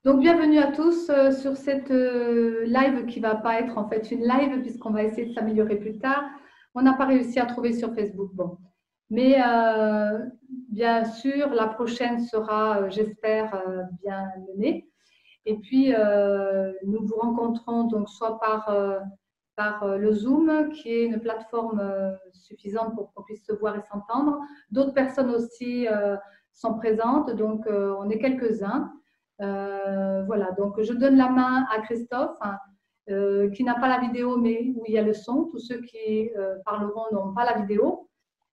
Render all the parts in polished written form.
Donc, bienvenue à tous sur cette live qui ne va pas être en fait une live puisqu'on va essayer de s'améliorer plus tard. On n'a pas réussi à trouver sur Facebook. Bon. Mais bien sûr, la prochaine sera, j'espère, bien menée. Et puis, nous vous rencontrons donc soit par le Zoom, qui est une plateforme suffisante pour qu'on puisse se voir et s'entendre. D'autres personnes aussi sont présentes, donc on est quelques-uns. Voilà, donc je donne la main à Christophe, qui n'a pas la vidéo, mais où il y a le son. Tous ceux qui parleront n'ont pas la vidéo,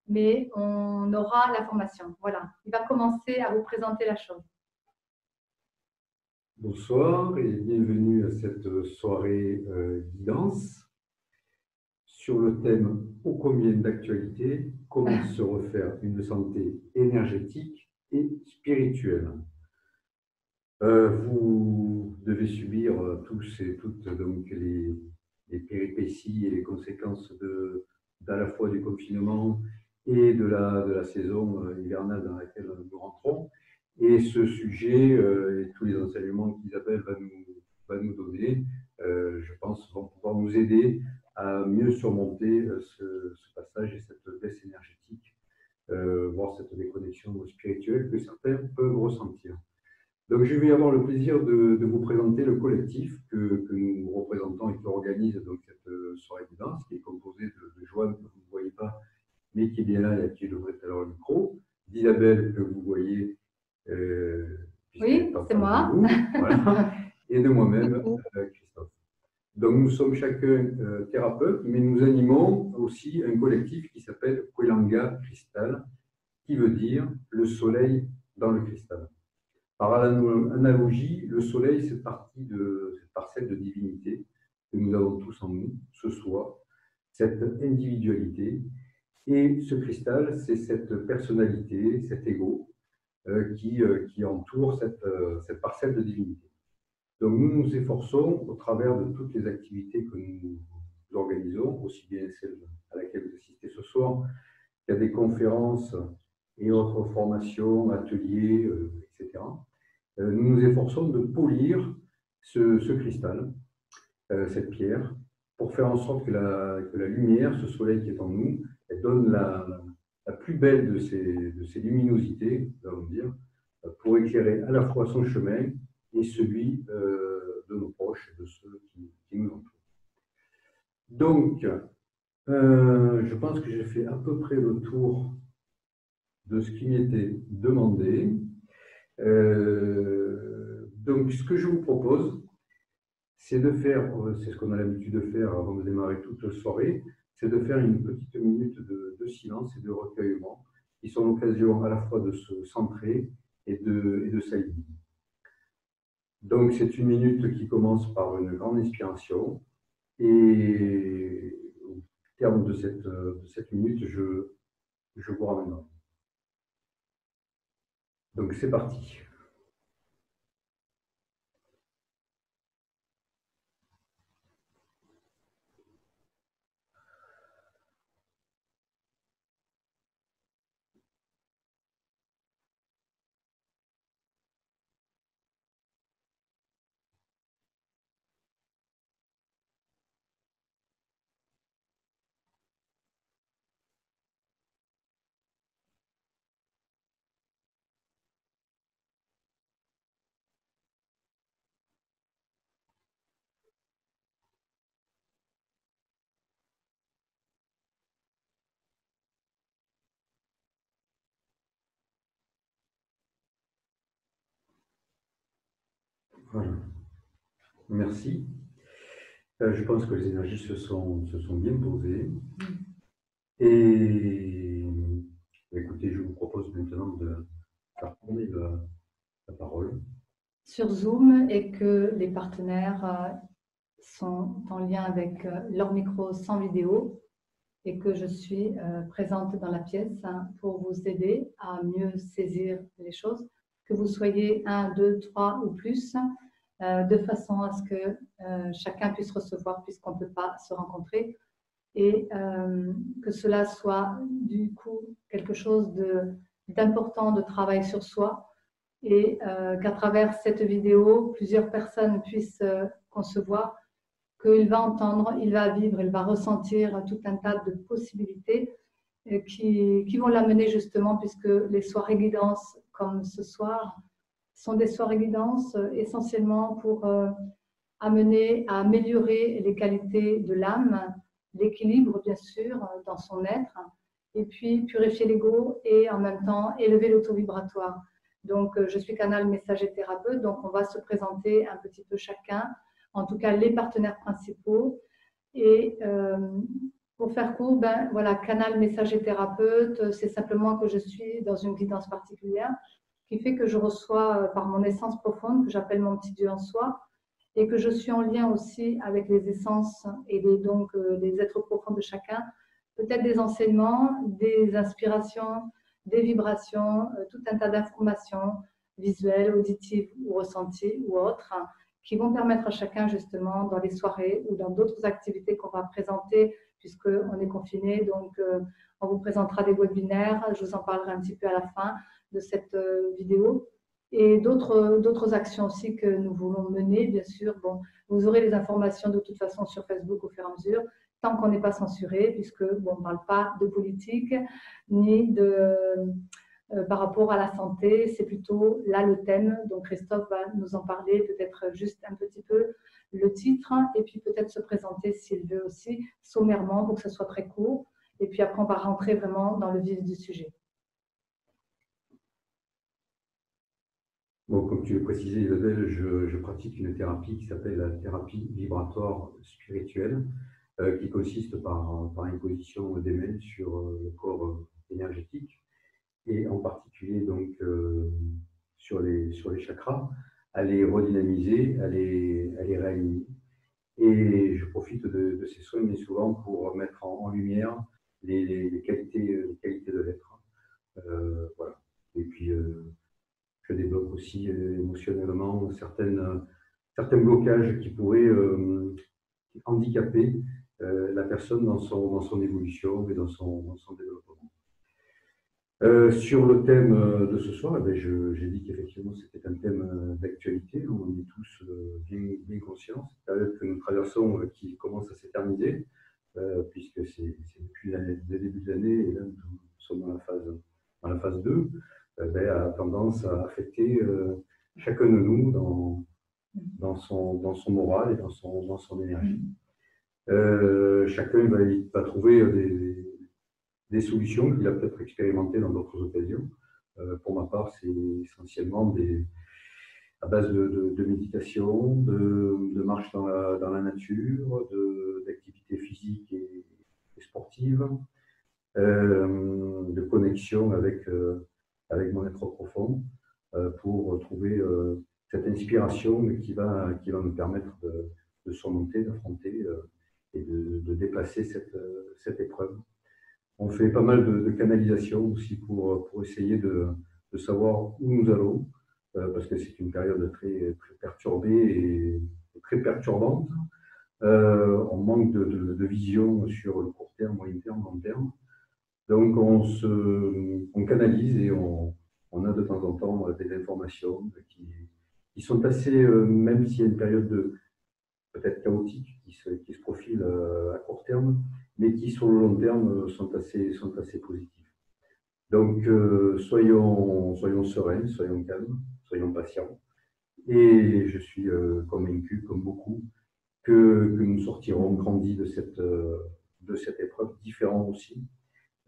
mais on aura la formation. Voilà, il va commencer à vous présenter la chose. Bonsoir et bienvenue à cette soirée guidance sur le thème ô combien d'actualité, comment se refaire une santé énergétique et spirituelle. Vous devez subir tous et toutes donc les péripéties et les conséquences d'à la fois du confinement et de la saison hivernale dans laquelle nous rentrons. Et ce sujet et tous les enseignements qu'Isabelle va nous donner, je pense, vont pouvoir nous aider à mieux surmonter ce passage et cette baisse énergétique, voire cette déconnexion spirituelle que certains peuvent ressentir. Donc, je vais avoir le plaisir de vous présenter le collectif que nous représentons et qui organise donc cette soirée de danse, qui est composé de Joanne, que vous ne voyez pas, mais qui est bien là et à qui je devrais alors le micro, d'Isabelle, que vous voyez. Oui, c'est moi. Voilà, et de moi-même, Christophe. Donc, nous sommes chacun thérapeutes, mais nous animons aussi un collectif qui s'appelle Kwelanga Cristal, qui veut dire le soleil dans le cristal. Par analogie, le soleil, c'est cette parcelle de divinité que nous avons tous en nous, ce soi, cette individualité. Et ce cristal, c'est cette personnalité, cet ego qui entoure cette parcelle de divinité. Donc nous nous efforçons, au travers de toutes les activités que nous organisons, aussi bien celle à laquelle vous assistez ce soir, qu'il y a des conférences et autres formations, ateliers, etc. Nous nous efforçons de polir ce cristal, cette pierre, pour faire en sorte que la lumière, ce soleil qui est en nous, elle donne la plus belle de ces luminosités, nous allons dire, pour éclairer à la fois son chemin et celui de nos proches, de ceux qui nous entourent. Donc, je pense que j'ai fait à peu près le tour de ce qui m'était demandé. Donc, ce que je vous propose, c'est de faire, c'est ce qu'on a l'habitude de faire avant de démarrer toute la soirée, c'est de faire une petite minute de silence et de recueillement, qui sont l'occasion à la fois de se centrer et de s'aligner. Donc, c'est une minute qui commence par une grande inspiration, et au terme de cette minute, je vous ramènerai. Donc, c'est parti. Voilà. Merci. Je pense que les énergies se sont bien posées. Et écoutez, je vous propose maintenant de faire tourner la parole. Sur Zoom, et que les partenaires sont en lien avec leur micro sans vidéo, et que je suis présente dans la pièce pour vous aider à mieux saisir les choses, que vous soyez 1, 2, 3 ou plus, de façon à ce que chacun puisse recevoir puisqu'on ne peut pas se rencontrer, et que cela soit du coup quelque chose d'important de travail sur soi, et qu'à travers cette vidéo, plusieurs personnes puissent concevoir qu'il va entendre, il va vivre, il va ressentir tout un tas de possibilités qui vont l'amener justement, puisque les soirées guidance comme ce soir sont des soirées guidance essentiellement pour amener à améliorer les qualités de l'âme, l'équilibre bien sûr dans son être, et puis purifier l'ego et en même temps élever l'auto-vibratoire. Donc je suis canal messager thérapeute, donc on va se présenter un petit peu chacun, en tout cas les partenaires principaux. Et pour faire court, ben, voilà, canal messager thérapeute, c'est simplement que je suis dans une guidance particulière qui fait que je reçois par mon essence profonde, que j'appelle mon petit Dieu en soi, et que je suis en lien aussi avec les essences et donc les êtres profonds de chacun, peut-être des enseignements, des inspirations, des vibrations, tout un tas d'informations visuelles, auditives ou ressenties ou autres, qui vont permettre à chacun justement dans les soirées ou dans d'autres activités qu'on va présenter puisqu'on est confiné. Donc, on vous présentera des webinaires, je vous en parlerai un petit peu à la fin de cette vidéo. Et d'autres actions aussi que nous voulons mener, bien sûr. Bon, vous aurez les informations de toute façon sur Facebook au fur et à mesure, tant qu'on n'est pas censuré, puisque bon, on ne parle pas de politique, ni de... par rapport à la santé, c'est plutôt là le thème. Donc Christophe va nous en parler, peut-être juste un petit peu le titre, et puis peut-être se présenter s'il veut aussi, sommairement, pour que ce soit très court. Et puis après, on va rentrer vraiment dans le vif du sujet. Bon, comme tu l'as précisé, Isabelle, je pratique une thérapie qui s'appelle la thérapie vibratoire spirituelle, qui consiste par une position d'aimel sur le corps énergétique, et en particulier donc sur les chakras, à les redynamiser, à les réaligner. Et je profite de ces soins bien souvent pour mettre en lumière les qualités de l'être. Voilà. Et puis, je débloque aussi émotionnellement certains blocages qui pourraient handicaper la personne dans son évolution et dans son développement. Sur le thème de ce soir, eh bien, j'ai dit qu'effectivement c'était un thème d'actualité, on en est tous bien conscients. C'est une période que nous traversons qui commence à s'éterniser, puisque c'est depuis le début de l'année, et là nous sommes dans la phase 2, ben, a tendance à affecter chacun de nous dans son moral et dans son énergie. Chacun va trouver des solutions qu'il a peut-être expérimentées dans d'autres occasions. Pour ma part, c'est essentiellement à base de méditation, de marche dans la nature, d'activités physiques et sportives, de connexion avec mon être profond, pour trouver cette inspiration qui va nous permettre de surmonter, d'affronter et de dépasser cette épreuve. On fait pas mal de canalisation aussi pour essayer de savoir où nous allons, parce que c'est une période très perturbée et très perturbante. On manque de vision sur le court terme, moyen terme, long terme. Donc on canalise et on a de temps en temps des informations qui sont assez, même s'il y a une période peut-être chaotique qui se profile à court terme, mais qui sur le long terme sont assez positifs. Donc soyons sereins, soyons calmes, soyons patients. Et je suis convaincu, comme beaucoup, que nous sortirons grandis de cette épreuve, différents aussi.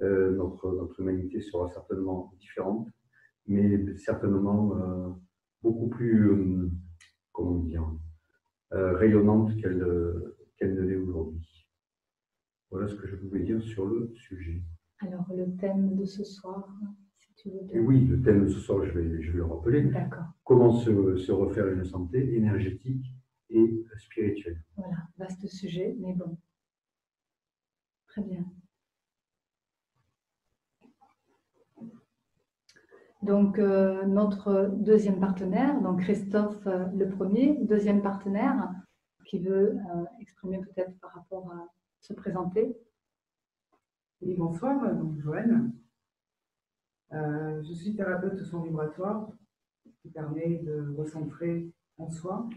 Notre humanité sera certainement différente, mais certainement beaucoup plus, comment dire, rayonnante qu'elle ne l'est aujourd'hui. Voilà ce que je pouvais dire sur le sujet. Alors, le thème de ce soir, si tu veux bien. Et oui, le thème de ce soir, je vais le rappeler. D'accord. Comment se refaire une santé énergétique et spirituelle. Voilà, vaste sujet, mais bon. Très bien. Donc, notre deuxième partenaire, donc Christophe le premier, deuxième partenaire, qui veut exprimer peut-être par rapport à se présenter. Oui, bonsoir, donc Joanne. Je suis thérapeute au son vibratoire qui permet de recentrer en soi,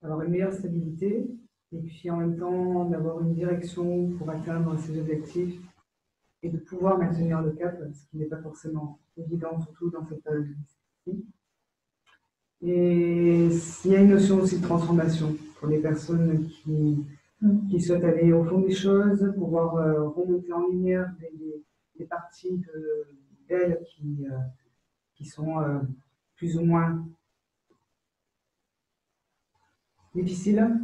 avoir une meilleure stabilité et puis en même temps d'avoir une direction pour atteindre ses objectifs et de pouvoir maintenir le cap, ce qui n'est pas forcément évident, surtout dans cette période-ci. Et il y a une notion aussi de transformation pour les personnes qui souhaitent aller au fond des choses, pouvoir remonter en lumière des parties d'elles qui sont plus ou moins difficiles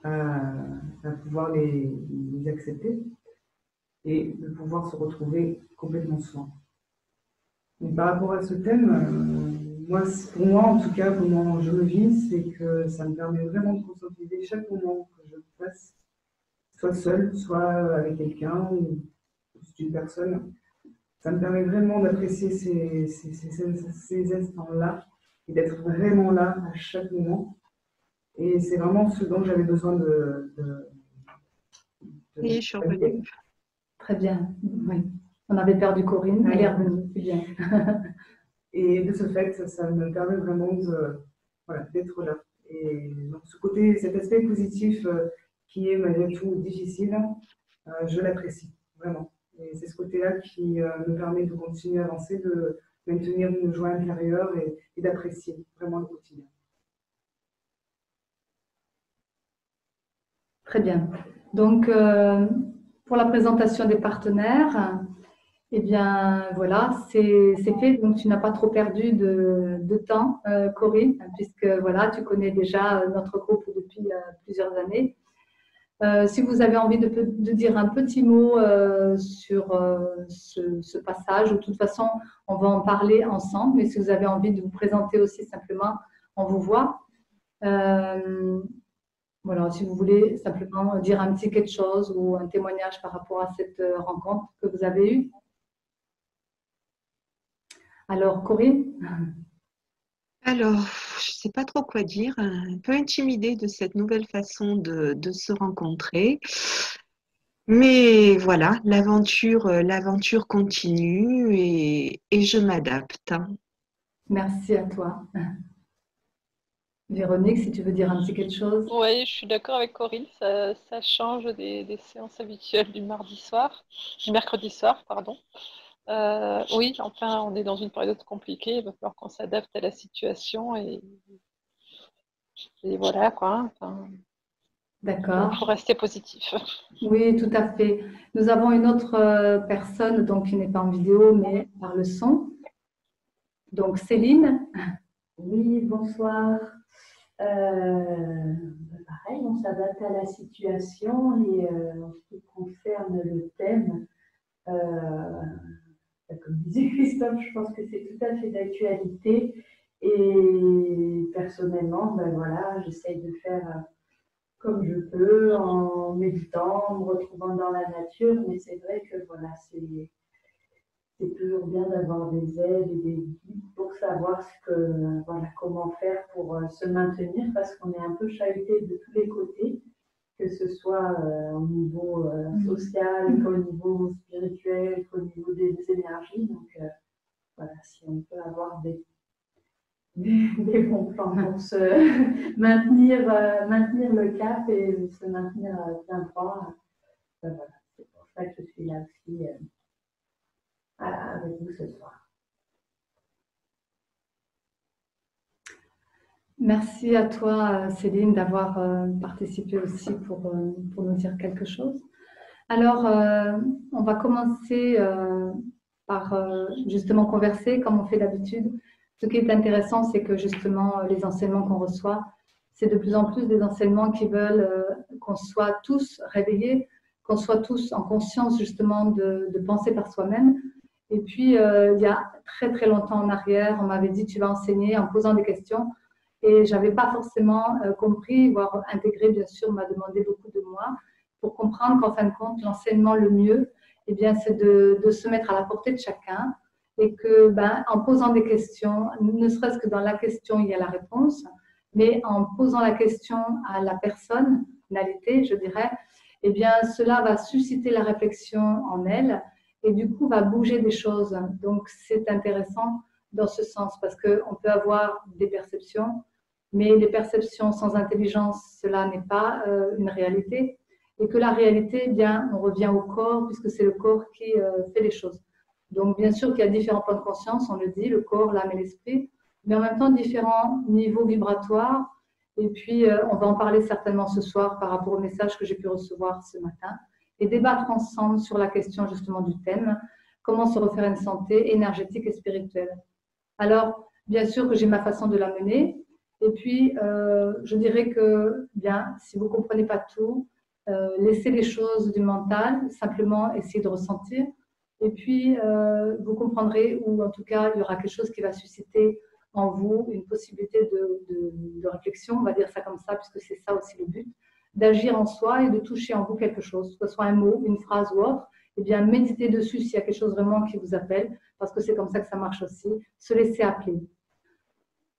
à pouvoir les accepter et de pouvoir se retrouver complètement soi. Donc, par rapport à ce thème, pour moi, en tout cas, comment je le vis, c'est que ça me permet vraiment de conscientiser chaque moment que je passe, soit seul, soit avec quelqu'un ou juste une personne. Ça me permet vraiment d'apprécier ces instants-là et d'être vraiment là à chaque moment. Et c'est vraiment ce dont j'avais besoin Oui, je suis revenue. Très bien. Oui. On avait perdu Corinne, elle est revenue, c'est bien. Et de ce fait, ça me permet vraiment d'être là. Et donc, cet aspect positif qui est malgré tout difficile, je l'apprécie vraiment. Et c'est ce côté-là qui me permet de continuer à avancer, de maintenir une joie intérieure et d'apprécier vraiment le quotidien. Très bien. Donc, pour la présentation des partenaires, eh bien, voilà, c'est fait. Donc, tu n'as pas trop perdu de temps, Corinne, puisque voilà, tu connais déjà notre groupe depuis plusieurs années. Si vous avez envie de dire un petit mot sur ce passage, de toute façon, on va en parler ensemble. Mais si vous avez envie de vous présenter aussi simplement, on vous voit. Voilà, si vous voulez simplement dire un petit quelque chose ou un témoignage par rapport à cette rencontre que vous avez eue. Alors, Corinne? Alors, je ne sais pas trop quoi dire, un peu intimidée de cette nouvelle façon de se rencontrer. Mais voilà, l'aventure continue et je m'adapte. Merci à toi. Véronique, si tu veux dire un petit quelque chose. Oui, je suis d'accord avec Corinne, ça change des séances habituelles du mercredi soir, pardon. Oui, enfin, on est dans une période compliquée, il va falloir qu'on s'adapte à la situation et voilà quoi. Enfin, D'accord. il faut rester positif. Oui, tout à fait. Nous avons une autre personne donc, qui n'est pas en vidéo, mais par le son. Donc, Céline. Oui, bonsoir. Pareil, on s'adapte à la situation et en ce qui concerne le thème, comme disait Christophe, je pense que c'est tout à fait d'actualité et personnellement, ben voilà, j'essaye de faire comme je peux en méditant, en me retrouvant dans la nature, mais c'est vrai que voilà, c'est toujours bien d'avoir des aides et des guides pour savoir comment faire pour se maintenir parce qu'on est un peu chahuté de tous les côtés, que ce soit au niveau social, qu'au niveau spirituel, qu'au niveau des énergies. Donc voilà, si on peut avoir des bons plans pour se maintenir le cap et se maintenir bien droit, voilà, c'est pour ça que je suis là aussi. Avec vous ce soir. Merci à toi, Céline, d'avoir participé aussi pour nous dire quelque chose. Alors, on va commencer par justement converser comme on fait d'habitude. Ce qui est intéressant, c'est que justement, les enseignements qu'on reçoit, c'est de plus en plus des enseignements qui veulent qu'on soit tous réveillés, qu'on soit tous en conscience justement de penser par soi-même. Et puis, il y a très, très longtemps en arrière, on m'avait dit « tu vas enseigner en posant des questions ». Et je n'avais pas forcément compris, voire intégré, bien sûr, on m'a demandé beaucoup de moi, pour comprendre qu'en fin de compte, l'enseignement le mieux, eh bien, c'est de se mettre à la portée de chacun et que, en posant des questions, ne serait-ce que dans la question, il y a la réponse, mais en posant la question à la personnalité, je dirais, eh bien, cela va susciter la réflexion en elle et du coup va bouger des choses. Donc, c'est intéressant dans ce sens, parce qu'on peut avoir des perceptions, mais les perceptions sans intelligence, cela n'est pas une réalité. Et que la réalité, eh bien, on revient au corps, puisque c'est le corps qui fait les choses. Donc, bien sûr qu'il y a différents plans de conscience, on le dit, le corps, l'âme et l'esprit, mais en même temps, différents niveaux vibratoires. Et puis, on va en parler certainement ce soir par rapport au message que j'ai pu recevoir ce matin et débattre ensemble sur la question justement du thème, comment se refaire une santé énergétique et spirituelle. Alors, bien sûr que j'ai ma façon de la mener. Et puis, je dirais que, bien, si vous ne comprenez pas tout, laissez les choses du mental, simplement essayez de ressentir. Et puis, vous comprendrez, ou en tout cas, il y aura quelque chose qui va susciter en vous une possibilité de réflexion, on va dire ça comme ça, puisque c'est ça aussi le but, d'agir en soi et de toucher en vous quelque chose, que ce soit un mot, une phrase ou autre. Eh bien, méditez dessus s'il y a quelque chose vraiment qui vous appelle, parce que c'est comme ça que ça marche aussi, se laisser appeler.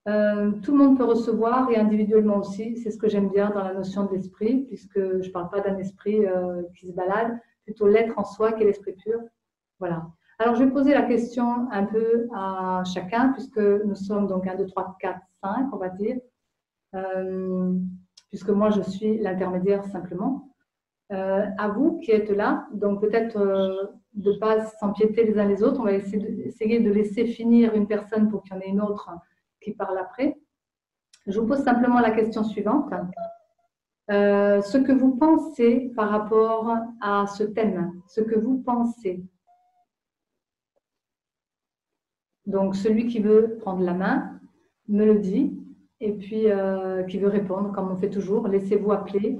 Tout le monde peut recevoir et individuellement aussi, c'est ce que j'aime bien dans la notion de l'esprit, puisque je ne parle pas d'un esprit qui se balade, plutôt l'être en soi qui est l'esprit pur. Voilà. Alors, je vais poser la question un peu à chacun, puisque nous sommes donc 1, 2, 3, 4, 5, on va dire, puisque moi, je suis l'intermédiaire simplement. À vous qui êtes là, donc peut-être de ne pas s'empiéter les uns les autres, on va essayer de laisser finir une personne pour qu'il y en ait une autre qui parle après. Je vous pose simplement la question suivante. Ce que vous pensez par rapport à ce thème, ce que vous pensez. Donc, celui qui veut prendre la main me le dit, et puis qui veut répondre, comme on fait toujours, laissez-vous appeler,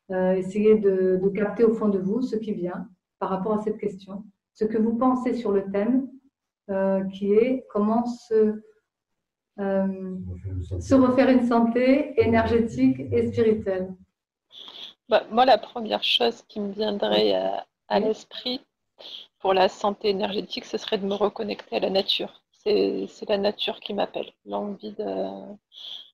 essayez de capter au fond de vous ce qui vient par rapport à cette question. Ce que vous pensez sur le thème, qui est comment se refaire une santé énergétique et spirituelle. Bah, moi, la première chose qui me viendrait à l'esprit pour la santé énergétique, ce serait de me reconnecter à la nature. C'est la nature qui m'appelle. L'envie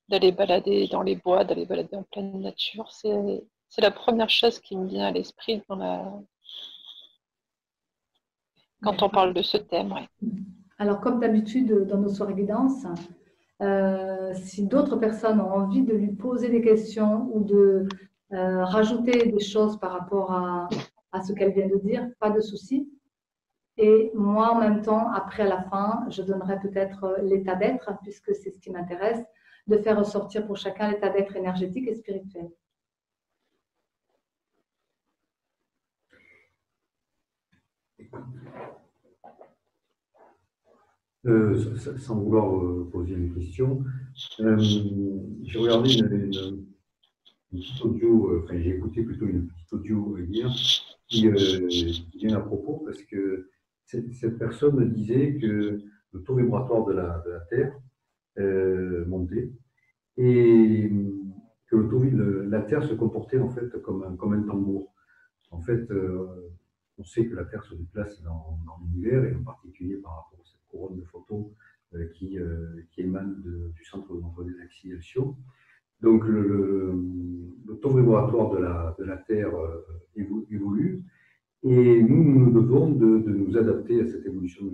d'aller balader dans les bois, d'aller balader en pleine nature. C'est la première chose qui me vient à l'esprit quand on parle de ce thème. Ouais. Alors, comme d'habitude, dans nos soirées guidance, si d'autres personnes ont envie de lui poser des questions ou de rajouter des choses par rapport à ce qu'elle vient de dire, pas de souci. Et moi, en même temps, après, à la fin, je donnerai peut-être l'état d'être, puisque c'est ce qui m'intéresse, de faire ressortir pour chacun l'état d'être énergétique et spirituel. Sans vouloir poser une question, j'ai regardé une petite audio, enfin j'ai écouté plutôt une petite audio hier qui vient à propos parce que cette personne disait que le taux vibratoire de la Terre montait et que le taux de la Terre se comportait en fait comme un tambour. En fait, on sait que la Terre se déplace dans l'univers et en particulier par rapport à cette couronne de photons qui émane du centre de la galaxie Alcyon. Donc le taux vibratoire de la Terre évolue et nous devons de nous adapter à cette évolution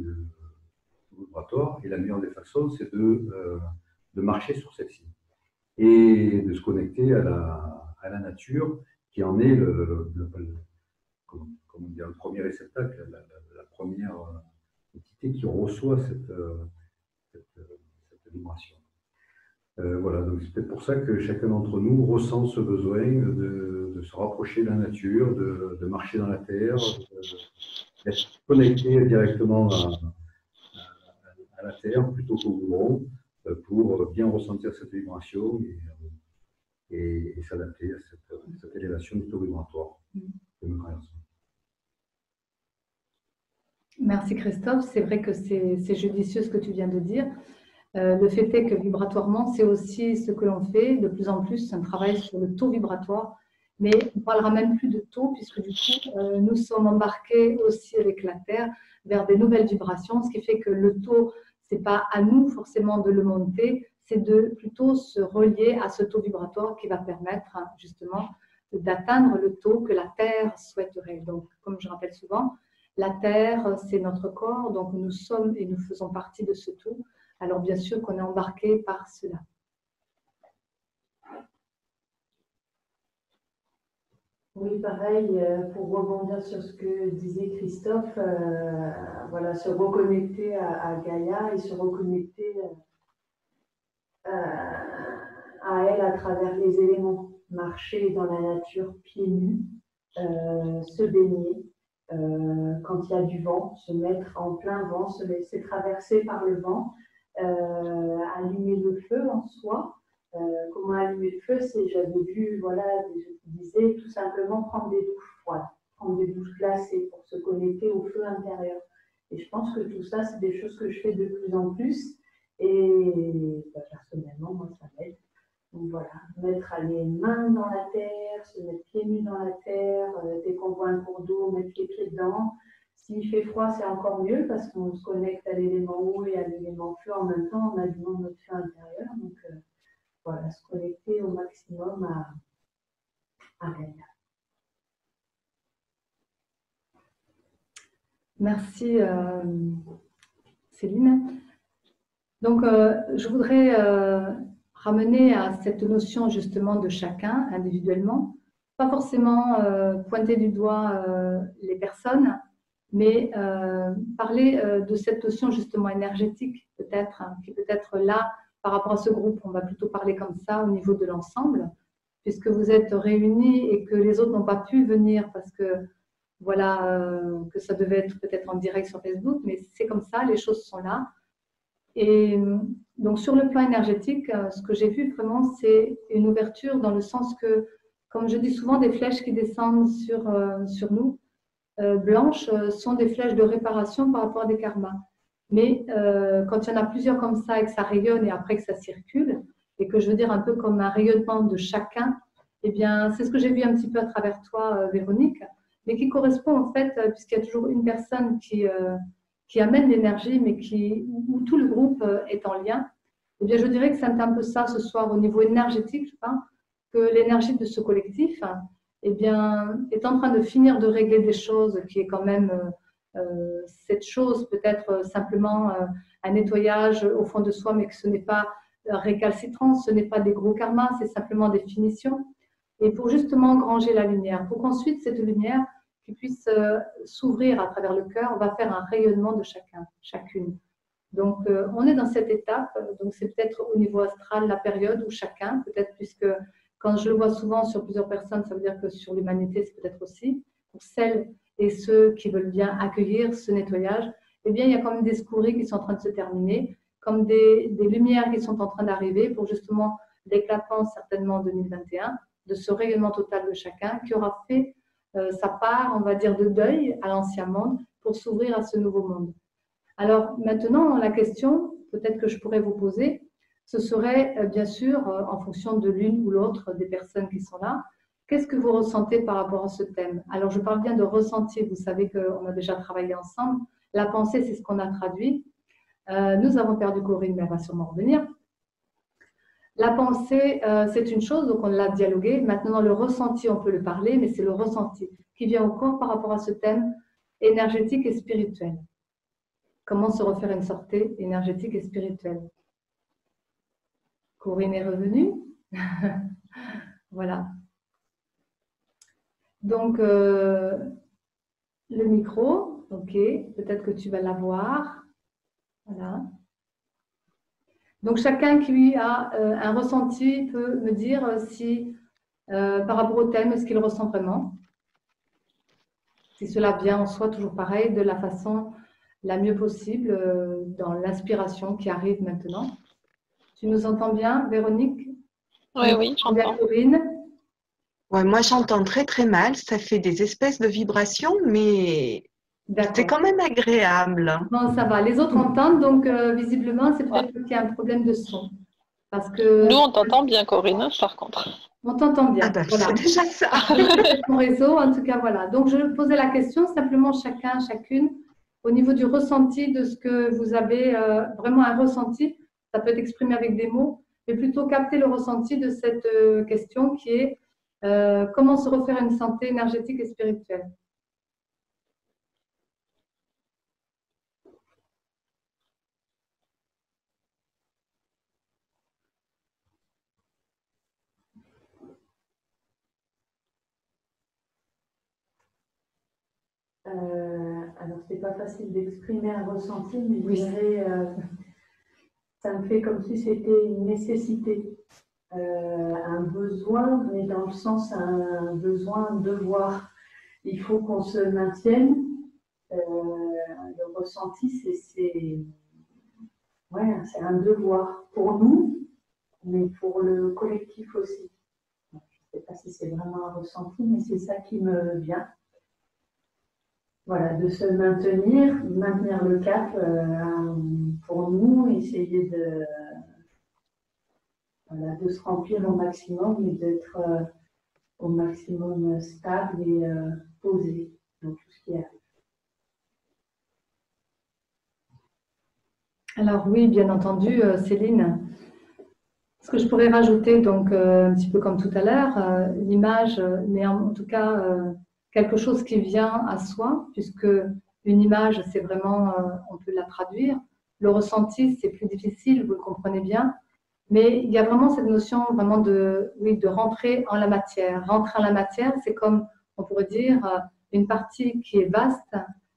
vibratoire et la meilleure des façons c'est de marcher sur celle-ci et de se connecter à la nature qui en est comment dire, le premier réceptacle, la première entité qui reçoit cette vibration. Voilà, donc c'est peut-être pour ça que chacun d'entre nous ressent ce besoin de se rapprocher de la nature, de marcher dans la terre, d'être connecté directement à la terre plutôt qu'au goudron pour bien ressentir cette vibration et s'adapter à cette élévation du taux vibratoire que nous traversons. Merci Christophe, c'est vrai que c'est judicieux ce que tu viens de dire. Le fait est que vibratoirement, c'est aussi ce que l'on fait de plus en plus, un travail sur le taux vibratoire, mais on ne parlera même plus de taux puisque du coup, nous sommes embarqués aussi avec la Terre vers des nouvelles vibrations, ce qui fait que le taux, ce n'est pas à nous forcément de le monter, c'est de plutôt se relier à ce taux vibratoire qui va permettre justement d'atteindre le taux que la Terre souhaiterait. Donc, comme je rappelle souvent, la Terre, c'est notre corps, donc nous sommes et nous faisons partie de ce tout. alors bien sûr qu'on est embarqué par cela. Oui, pareil, pour rebondir sur ce que disait Christophe, voilà, se reconnecter à Gaïa et se reconnecter à elle à travers les éléments. Marcher dans la nature pieds nus, se baigner, quand il y a du vent, se mettre en plein vent, se laisser traverser par le vent, allumer le feu en soi. Comment allumer le feu, c'est, j'avais vu, voilà, je disais tout simplement prendre des douches froides, prendre des douches glacées pour se connecter au feu intérieur. Et je pense que tout ça, c'est des choses que je fais de plus en plus. Et personnellement, moi, ça m'aide. Donc voilà, mettre les mains dans la terre, se mettre pieds nus dans la terre, dès qu'on voit un cours d'eau, mettre les pieds dedans. S'il fait froid, c'est encore mieux parce qu'on se connecte à l'élément eau et à l'élément feu en même temps, en allumant notre feu intérieur. Donc voilà, se connecter au maximum à Gaïa. Merci Céline. Donc je voudrais ramener à cette notion justement de chacun individuellement, pas forcément pointer du doigt les personnes, mais parler de cette notion justement énergétique peut-être, hein, qui peut être là par rapport à ce groupe. On va plutôt parler comme ça au niveau de l'ensemble, puisque vous êtes réunis et que les autres n'ont pas pu venir parce que voilà, que ça devait être peut-être en direct sur Facebook, mais c'est comme ça, les choses sont là. Et donc, sur le plan énergétique, ce que j'ai vu vraiment, c'est une ouverture dans le sens que, comme je dis souvent, des flèches qui descendent sur nous, blanches, sont des flèches de réparation par rapport à des karmas. Mais quand il y en a plusieurs comme ça et que ça rayonne et après que ça circule, et que je veux dire un peu comme un rayonnement de chacun, eh bien, c'est ce que j'ai vu un petit peu à travers toi, Véronique, mais qui correspond en fait, puisqu'il y a toujours une personne qui amène l'énergie, mais où tout le groupe est en lien. Eh bien, je dirais que c'est un peu ça ce soir au niveau énergétique, je pense, que l'énergie de ce collectif eh bien, est en train de finir de régler des choses qui est quand même cette chose, peut-être simplement un nettoyage au fond de soi, mais que ce n'est pas récalcitrant, ce n'est pas des gros karmas, c'est simplement des finitions. Et pour justement engranger la lumière, pour qu'ensuite cette lumière qui puisse s'ouvrir à travers le cœur, on va faire un rayonnement de chacun, chacune. Donc, on est dans cette étape, donc c'est peut-être au niveau astral la période où chacun, peut-être puisque quand je le vois souvent sur plusieurs personnes, ça veut dire que sur l'humanité, c'est peut-être aussi, pour celles et ceux qui veulent bien accueillir ce nettoyage, eh bien, il y a quand même des secouris qui sont en train de se terminer, comme des lumières qui sont en train d'arriver pour justement l'éclatement certainement en 2021, de ce rayonnement total de chacun qui aura fait sa part, on va dire, de deuil à l'ancien monde pour s'ouvrir à ce nouveau monde. Alors maintenant, la question, peut-être que je pourrais vous poser, ce serait bien sûr, en fonction de l'une ou l'autre des personnes qui sont là, qu'est-ce que vous ressentez par rapport à ce thème? Alors je parle bien de ressenti, vous savez qu'on a déjà travaillé ensemble. La pensée, c'est ce qu'on a traduit. Nous avons perdu Corinne, mais elle va sûrement revenir. La pensée, c'est une chose, donc on l'a dialogué. Maintenant, le ressenti, on peut le parler, mais c'est le ressenti qui vient au corps par rapport à ce thème énergétique et spirituel. Comment se refaire une sortie énergétique et spirituelle? Corinne est revenue. Voilà. Donc, le micro, ok, peut-être que tu vas l'avoir. Voilà. Donc, chacun qui a un ressenti peut me dire si, par rapport au thème, ce qu'il ressent vraiment. Si cela vient en soi, toujours pareil, de la façon la mieux possible, dans l'inspiration qui arrive maintenant. Tu nous entends bien, Véronique? Oui, j'entends. Corinne? Ouais, moi, j'entends très très mal. Ça fait des espèces de vibrations, mais c'est quand même agréable. Bon, ça va. Les autres entendent, donc visiblement, c'est peut-être qu'il y a un problème de son. Parce que nous, on t'entend bien, Corinne, par contre. On t'entend bien. Ah ben, Voilà. c'est déjà ça. Mon réseau, en tout cas, voilà. Donc, je posais la question simplement chacun, chacune, au niveau du ressenti de ce que vous avez, vraiment un ressenti. Ça peut être exprimé avec des mots, mais plutôt capter le ressenti de cette question qui est comment se refaire une santé énergétique et spirituelle. Alors, c'est pas facile d'exprimer un ressenti, mais Oui. je dirais, ça me fait comme si c'était une nécessité, un besoin, mais dans le sens un besoin, un devoir. Il faut qu'on se maintienne. Le ressenti, ouais, c'est un devoir pour nous, mais pour le collectif aussi. Je ne sais pas si c'est vraiment un ressenti, mais c'est ça qui me vient. Voilà, de se maintenir le cap pour nous, essayer voilà, de se remplir au maximum et d'être au maximum stable et posé dans tout ce qui arrive. Alors oui, bien entendu, Céline. Ce que je pourrais rajouter, donc un petit peu comme tout à l'heure, l'image, mais en tout cas quelque chose qui vient à soi, puisque une image, c'est vraiment, on peut la traduire. Le ressenti, c'est plus difficile, vous le comprenez bien. Mais il y a vraiment cette notion vraiment oui, de rentrer en la matière. Rentrer en la matière, c'est comme, on pourrait dire, une partie qui est vaste,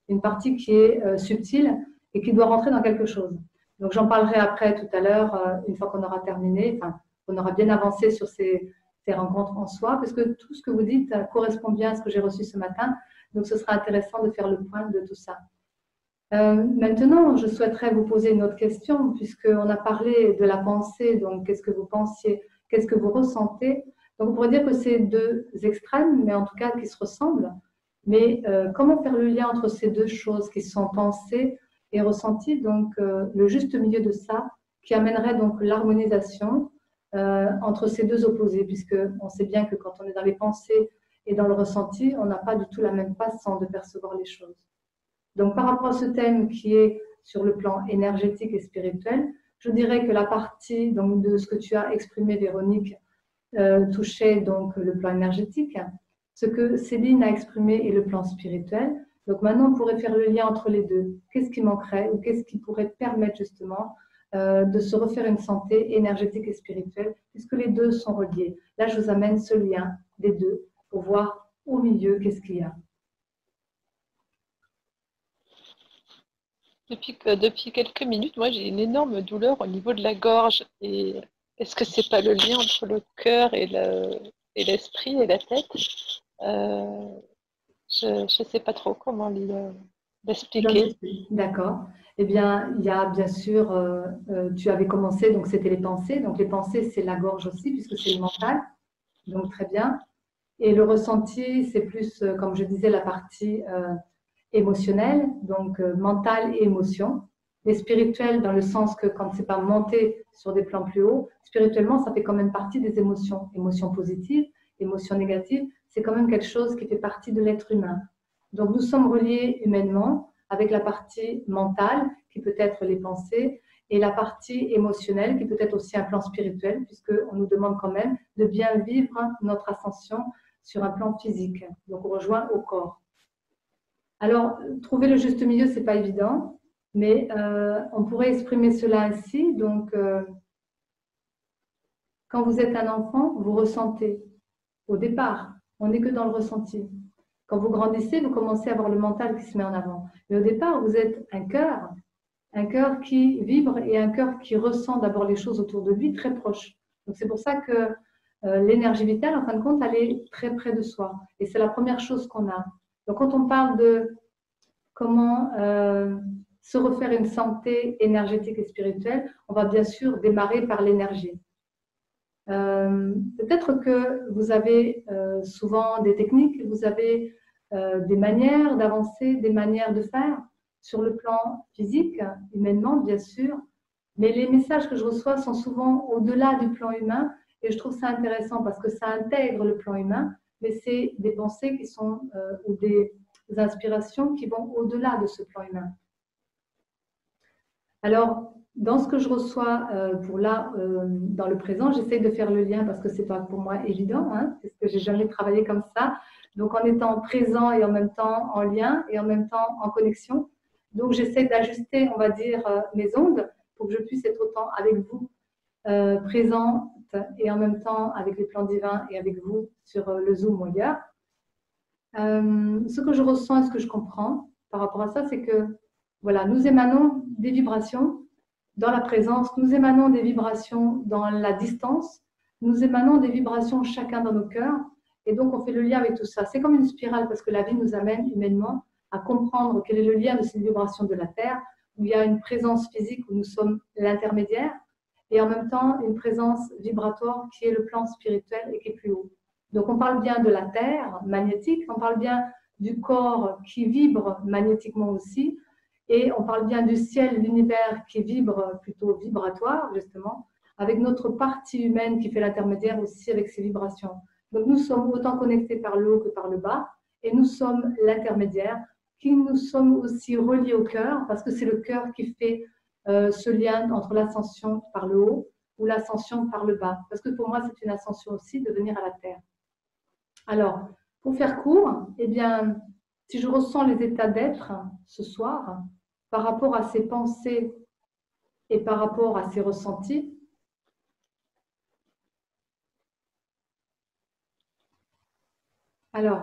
une partie qui est subtile et qui doit rentrer dans quelque chose. Donc, j'en parlerai après tout à l'heure, une fois qu'on aura terminé, enfin, qu'on aura bien avancé sur ces rencontres en soi, parce que tout ce que vous dites correspond bien à ce que j'ai reçu ce matin. Donc, ce sera intéressant de faire le point de tout ça. Maintenant, je souhaiterais vous poser une autre question, puisqu'on a parlé de la pensée, donc qu'est-ce que vous pensiez, qu'est-ce que vous ressentez. Donc, on pourrait dire que c'est deux extrêmes, mais en tout cas qui se ressemblent. Mais comment faire le lien entre ces deux choses qui sont pensées et ressenties, donc le juste milieu de ça, qui amènerait donc l'harmonisation entre ces deux opposés, puisqu'on sait bien que quand on est dans les pensées et dans le ressenti, on n'a pas du tout la même façon de percevoir les choses. Donc, par rapport à ce thème qui est sur le plan énergétique et spirituel, je dirais que la partie donc, de ce que tu as exprimé, Véronique, touchait donc le plan énergétique. Ce que Céline a exprimé est le plan spirituel. Donc maintenant, on pourrait faire le lien entre les deux. Qu'est-ce qui manquerait ou qu'est-ce qui pourrait permettre justement de se refaire une santé énergétique et spirituelle, puisque les deux sont reliés. Là, je vous amène ce lien des deux pour voir au milieu qu'est-ce qu'il y a. Depuis quelques minutes, moi j'ai une énorme douleur au niveau de la gorge. Et est-ce que c'est pas le lien entre le cœur et l'esprit et la tête? Je ne sais pas trop comment l'expliquer. D'accord. Eh bien, il y a bien sûr, tu avais commencé, donc c'était les pensées. Donc les pensées, c'est la gorge aussi, puisque c'est le mental. Donc très bien. Et le ressenti, c'est plus, comme je disais, la partie émotionnelle, donc mentale et émotion. Et spirituel, dans le sens que quand c'est pas monté sur des plans plus hauts, spirituellement, ça fait quand même partie des émotions. Émotions positives, émotions négatives, c'est quand même quelque chose qui fait partie de l'être humain. Donc nous sommes reliés humainement avec la partie mentale, qui peut être les pensées, et la partie émotionnelle, qui peut être aussi un plan spirituel, puisqu'on nous demande quand même de bien vivre notre ascension sur un plan physique. Donc on rejoint au corps. Alors, trouver le juste milieu, ce n'est pas évident, mais on pourrait exprimer cela ainsi. Donc, quand vous êtes un enfant, vous ressentez. Au départ, on n'est que dans le ressenti. Quand vous grandissez, vous commencez à avoir le mental qui se met en avant. Mais au départ, vous êtes un cœur qui vibre et un cœur qui ressent d'abord les choses autour de lui très proche. Donc, c'est pour ça que l'énergie vitale, en fin de compte, elle est très près de soi. Et c'est la première chose qu'on a. Donc, quand on parle de comment se refaire une santé énergétique et spirituelle, on va bien sûr démarrer par l'énergie. Peut-être que vous avez souvent des techniques, vous avez des manières d'avancer, des manières de faire sur le plan physique, humainement bien sûr, mais les messages que je reçois sont souvent au-delà du plan humain et je trouve ça intéressant parce que ça intègre le plan humain, mais c'est des pensées qui sont ou des inspirations qui vont au-delà de ce plan humain. Alors, dans ce que je reçois pour là, dans le présent, j'essaie de faire le lien parce que ce n'est pas pour moi évident, hein, parce que je n'ai jamais travaillé comme ça. Donc, en étant présent et en même temps en lien et en même temps en connexion. Donc, j'essaie d'ajuster, on va dire, mes ondes pour que je puisse être autant avec vous, présente et en même temps avec les plans divins et avec vous sur le Zoom ou ailleurs. ce que je ressens et ce que je comprends par rapport à ça, c'est que voilà, nous émanons des vibrations dans la présence, nous émanons des vibrations dans la distance, nous émanons des vibrations chacun dans nos cœurs, et donc on fait le lien avec tout ça. C'est comme une spirale parce que la vie nous amène humainement à comprendre quel est le lien de ces vibrations de la Terre, où il y a une présence physique où nous sommes l'intermédiaire, et en même temps une présence vibratoire qui est le plan spirituel et qui est plus haut. Donc on parle bien de la Terre magnétique, on parle bien du corps qui vibre magnétiquement aussi, et on parle bien du ciel, l'univers qui vibre plutôt vibratoire justement, avec notre partie humaine qui fait l'intermédiaire aussi avec ses vibrations. Donc nous sommes autant connectés par le haut que par le bas, et nous sommes l'intermédiaire, qui nous sommes aussi reliés au cœur, parce que c'est le cœur qui fait ce lien entre l'ascension par le haut ou l'ascension par le bas. Parce que pour moi, c'est une ascension aussi de venir à la Terre. Alors, pour faire court, eh bien, si je ressens les états d'être ce soir, par rapport à ces pensées et par rapport à ces ressentis, alors,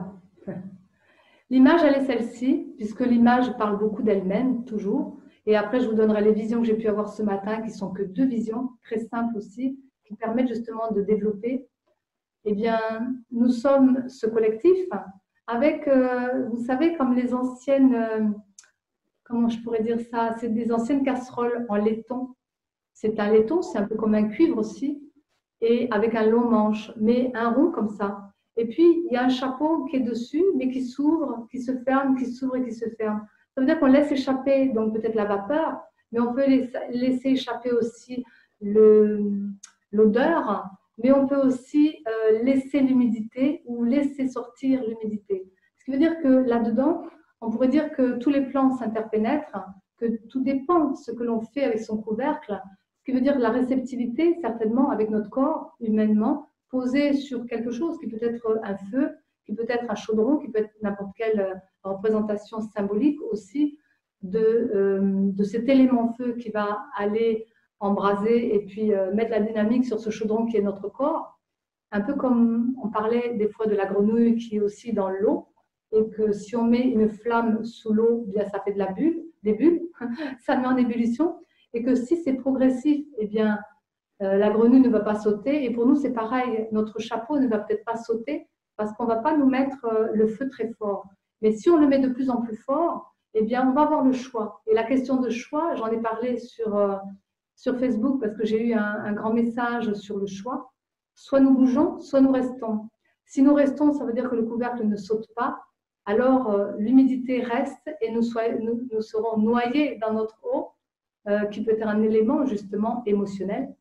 l'image, elle est celle-ci, puisque l'image parle beaucoup d'elle-même, toujours. Et après, je vous donnerai les visions que j'ai pu avoir ce matin, qui sont que 2 visions, très simples aussi, qui permettent justement de développer. Eh bien, nous sommes ce collectif avec, vous savez, comme les anciennes, comment je pourrais dire ça, c'est des anciennes casseroles en laiton. C'est un laiton, c'est un peu comme un cuivre aussi, et avec un long manche, mais un rond comme ça. Et puis, il y a un chapeau qui est dessus, mais qui s'ouvre, qui se ferme, qui s'ouvre et qui se ferme. Ça veut dire qu'on laisse échapper, donc peut-être la vapeur, mais on peut laisser échapper aussi l'odeur, mais on peut aussi laisser l'humidité ou laisser sortir l'humidité. Ce qui veut dire que là-dedans, on pourrait dire que tous les plans s'interpénètrent, que tout dépend de ce que l'on fait avec son couvercle, ce qui veut dire la réceptivité, certainement, avec notre corps, humainement, posé sur quelque chose qui peut être un feu, qui peut être un chaudron, qui peut être n'importe quelle représentation symbolique aussi de cet élément feu qui va aller embraser et puis mettre la dynamique sur ce chaudron qui est notre corps. Un peu comme on parlait des fois de la grenouille qui est aussi dans l'eau, et que si on met une flamme sous l'eau, bien ça fait de la bulle, des bulles, ça met en ébullition, et que si c'est progressif, eh bien la grenouille ne va pas sauter. Et pour nous, c'est pareil, notre chapeau ne va peut-être pas sauter parce qu'on ne va pas nous mettre le feu très fort. Mais si on le met de plus en plus fort, eh bien, on va avoir le choix. Et la question de choix, j'en ai parlé sur Facebook parce que j'ai eu un grand message sur le choix. Soit nous bougeons, soit nous restons. Si nous restons, ça veut dire que le couvercle ne saute pas. Alors, l'humidité reste et nous serons noyés dans notre eau, qui peut être un élément justement émotionnel.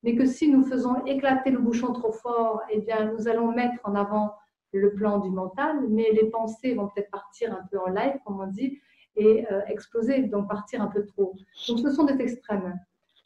Mais que si nous faisons éclater le bouchon trop fort, eh bien, nous allons mettre en avant le plan du mental, mais les pensées vont peut-être partir un peu en live, comme on dit, et exploser, donc partir un peu trop. Donc, ce sont des extrêmes.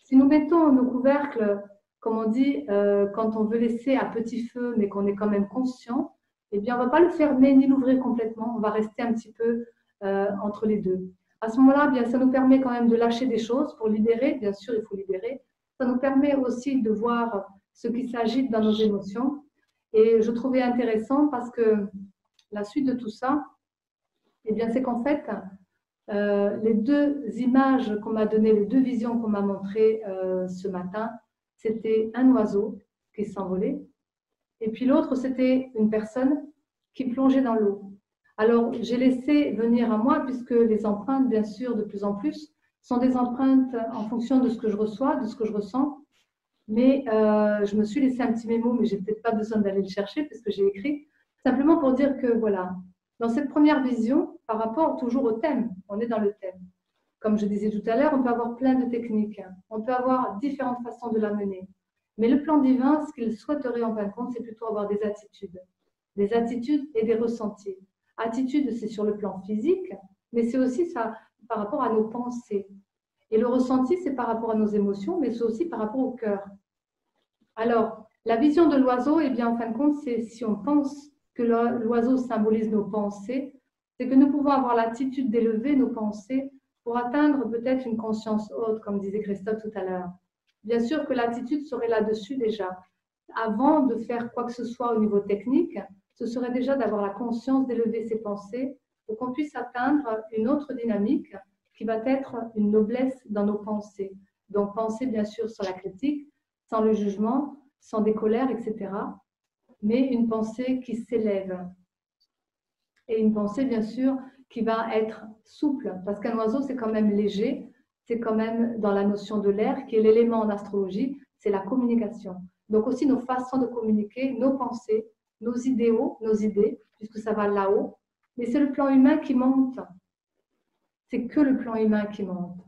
Si nous mettons nos couvercles, comme on dit, quand on veut laisser à petit feu, mais qu'on est quand même conscient, eh bien, on ne va pas le fermer ni l'ouvrir complètement, on va rester un petit peu entre les deux. À ce moment-là, bien, ça nous permet quand même de lâcher des choses pour libérer, bien sûr, il faut libérer. Ça nous permet aussi de voir ce qui s'agite dans nos émotions. Et je trouvais intéressant parce que la suite de tout ça, eh bien, c'est qu'en fait, les 2 images qu'on m'a données, les 2 visions qu'on m'a montrées ce matin, c'était un oiseau qui s'envolait et puis l'autre, c'était une personne qui plongeait dans l'eau. Alors, j'ai laissé venir à moi, puisque les empreintes, bien sûr, de plus en plus, sont des empreintes en fonction de ce que je reçois, de ce que je ressens. Mais je me suis laissé un petit mémo, mais je n'ai peut-être pas besoin d'aller le chercher, puisque j'ai écrit, simplement pour dire que, voilà, dans cette première vision, par rapport toujours au thème, on est dans le thème. Comme je disais tout à l'heure, on peut avoir plein de techniques, on peut avoir différentes façons de l'amener. Mais le plan divin, ce qu'il souhaiterait en fin de compte, c'est plutôt avoir des attitudes et des ressentis. Attitude, c'est sur le plan physique, mais c'est aussi ça par rapport à nos pensées. Et le ressenti, c'est par rapport à nos émotions, mais c'est aussi par rapport au cœur. Alors, la vision de l'oiseau, eh bien, en fin de compte, c'est si on pense que l'oiseau symbolise nos pensées, c'est que nous pouvons avoir l'attitude d'élever nos pensées pour atteindre peut-être une conscience haute, comme disait Christophe tout à l'heure. Bien sûr que l'attitude serait là-dessus déjà. Avant de faire quoi que ce soit au niveau technique, ce serait déjà d'avoir la conscience d'élever ses pensées pour qu'on puisse atteindre une autre dynamique qui va être une noblesse dans nos pensées. Donc, penser bien sûr sans la critique, sans le jugement, sans des colères, etc. Mais une pensée qui s'élève. Et une pensée, bien sûr, qui va être souple, parce qu'un oiseau, c'est quand même léger, c'est quand même dans la notion de l'air, qui est l'élément en astrologie, c'est la communication. Donc aussi nos façons de communiquer, nos pensées, nos idéaux, nos idées, puisque ça va là-haut. Mais c'est le plan humain qui monte. C'est que le plan humain qui monte.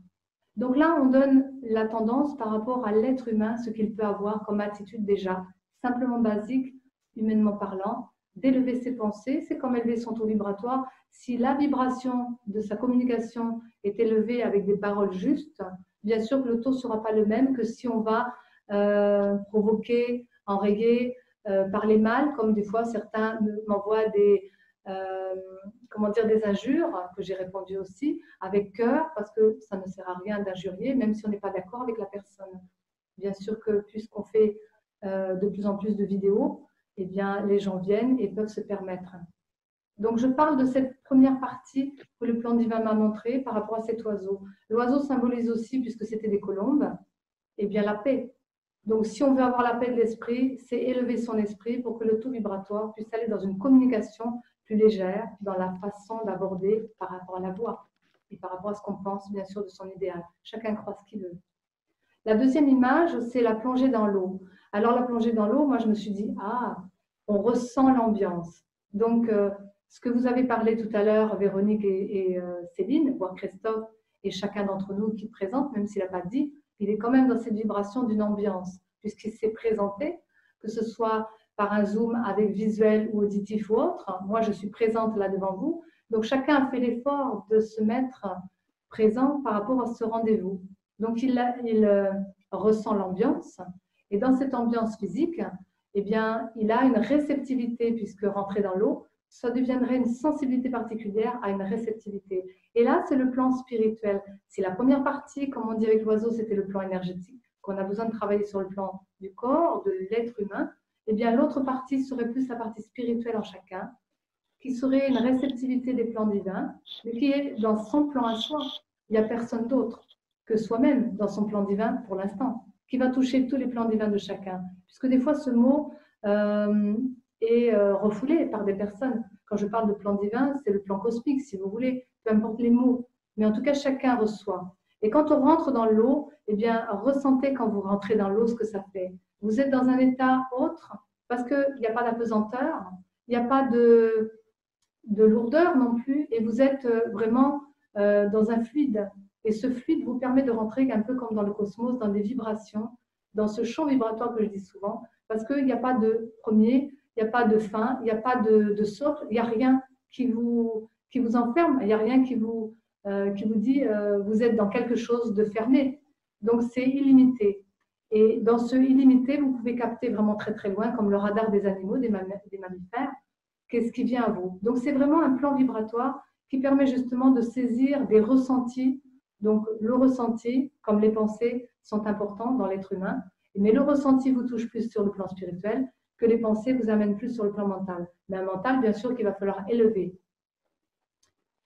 Donc là, on donne la tendance par rapport à l'être humain, ce qu'il peut avoir comme attitude déjà, simplement basique, humainement parlant, d'élever ses pensées, c'est comme élever son taux vibratoire. Si la vibration de sa communication est élevée avec des paroles justes, bien sûr que le taux ne sera pas le même que si on va provoquer, enrayer, parler mal, comme des fois certains m'envoient des injures, que j'ai répondu aussi, avec cœur, parce que ça ne sert à rien d'injurier, même si on n'est pas d'accord avec la personne. Bien sûr que puisqu'on fait de plus en plus de vidéos, eh bien, les gens viennent et peuvent se permettre. Donc, je parle de cette première partie que le plan divin m'a montré par rapport à cet oiseau. L'oiseau symbolise aussi, puisque c'était des colombes, eh bien, la paix. Donc, si on veut avoir la paix de l'esprit, c'est élever son esprit pour que le taux vibratoire puisse aller dans une communication plus légère dans la façon d'aborder par rapport à la voix et par rapport à ce qu'on pense, bien sûr, de son idéal. Chacun croit ce qu'il veut. La deuxième image, c'est la plongée dans l'eau. Alors, la plongée dans l'eau, moi, je me suis dit, on ressent l'ambiance. Donc, ce que vous avez parlé tout à l'heure, Véronique et Céline, voire Christophe, et chacun d'entre nous qui présente, même s'il n'a pas dit, il est quand même dans cette vibration d'une ambiance, puisqu'il s'est présenté, que ce soit par un Zoom avec visuel ou auditif ou autre. Moi, je suis présente là devant vous. Donc, chacun a fait l'effort de se mettre présent par rapport à ce rendez-vous. Donc, il ressent l'ambiance. Et dans cette ambiance physique, eh bien, il a une réceptivité, puisque rentrer dans l'eau, ça deviendrait une sensibilité particulière à une réceptivité. Et là, c'est le plan spirituel. Si la première partie, comme on dit avec l'oiseau, c'était le plan énergétique, qu'on a besoin de travailler sur le plan du corps, de l'être humain, eh bien, l'autre partie serait plus la partie spirituelle en chacun, qui serait une réceptivité des plans divins, mais qui est dans son plan à soi. Il n'y a personne d'autre que soi-même dans son plan divin pour l'instant, qui va toucher tous les plans divins de chacun. Puisque des fois, ce mot est refoulé par des personnes. Quand je parle de plan divin, c'est le plan cosmique, si vous voulez, peu importe les mots. Mais en tout cas, chacun reçoit. Et quand on rentre dans l'eau, eh bien, ressentez quand vous rentrez dans l'eau ce que ça fait. Vous êtes dans un état autre, parce qu'il n'y a pas d'apesanteur, il n'y a pas de lourdeur non plus, et vous êtes vraiment dans un fluide. Et ce fluide vous permet de rentrer un peu comme dans le cosmos, dans des vibrations, dans ce champ vibratoire que je dis souvent, parce qu'il n'y a pas de premier, il n'y a pas de fin, il n'y a pas de socle, il n'y a rien qui vous enferme, il n'y a rien qui vous dit vous êtes dans quelque chose de fermé. Donc c'est illimité. Et dans ce illimité, vous pouvez capter vraiment très très loin, comme le radar des animaux, des mammifères, qu'est-ce qui vient à vous. Donc c'est vraiment un plan vibratoire qui permet justement de saisir des ressentis. Donc le ressenti, comme les pensées, sont importants dans l'être humain, mais le ressenti vous touche plus sur le plan spirituel que les pensées vous amènent plus sur le plan mental. Mais un mental, bien sûr, qu'il va falloir élever.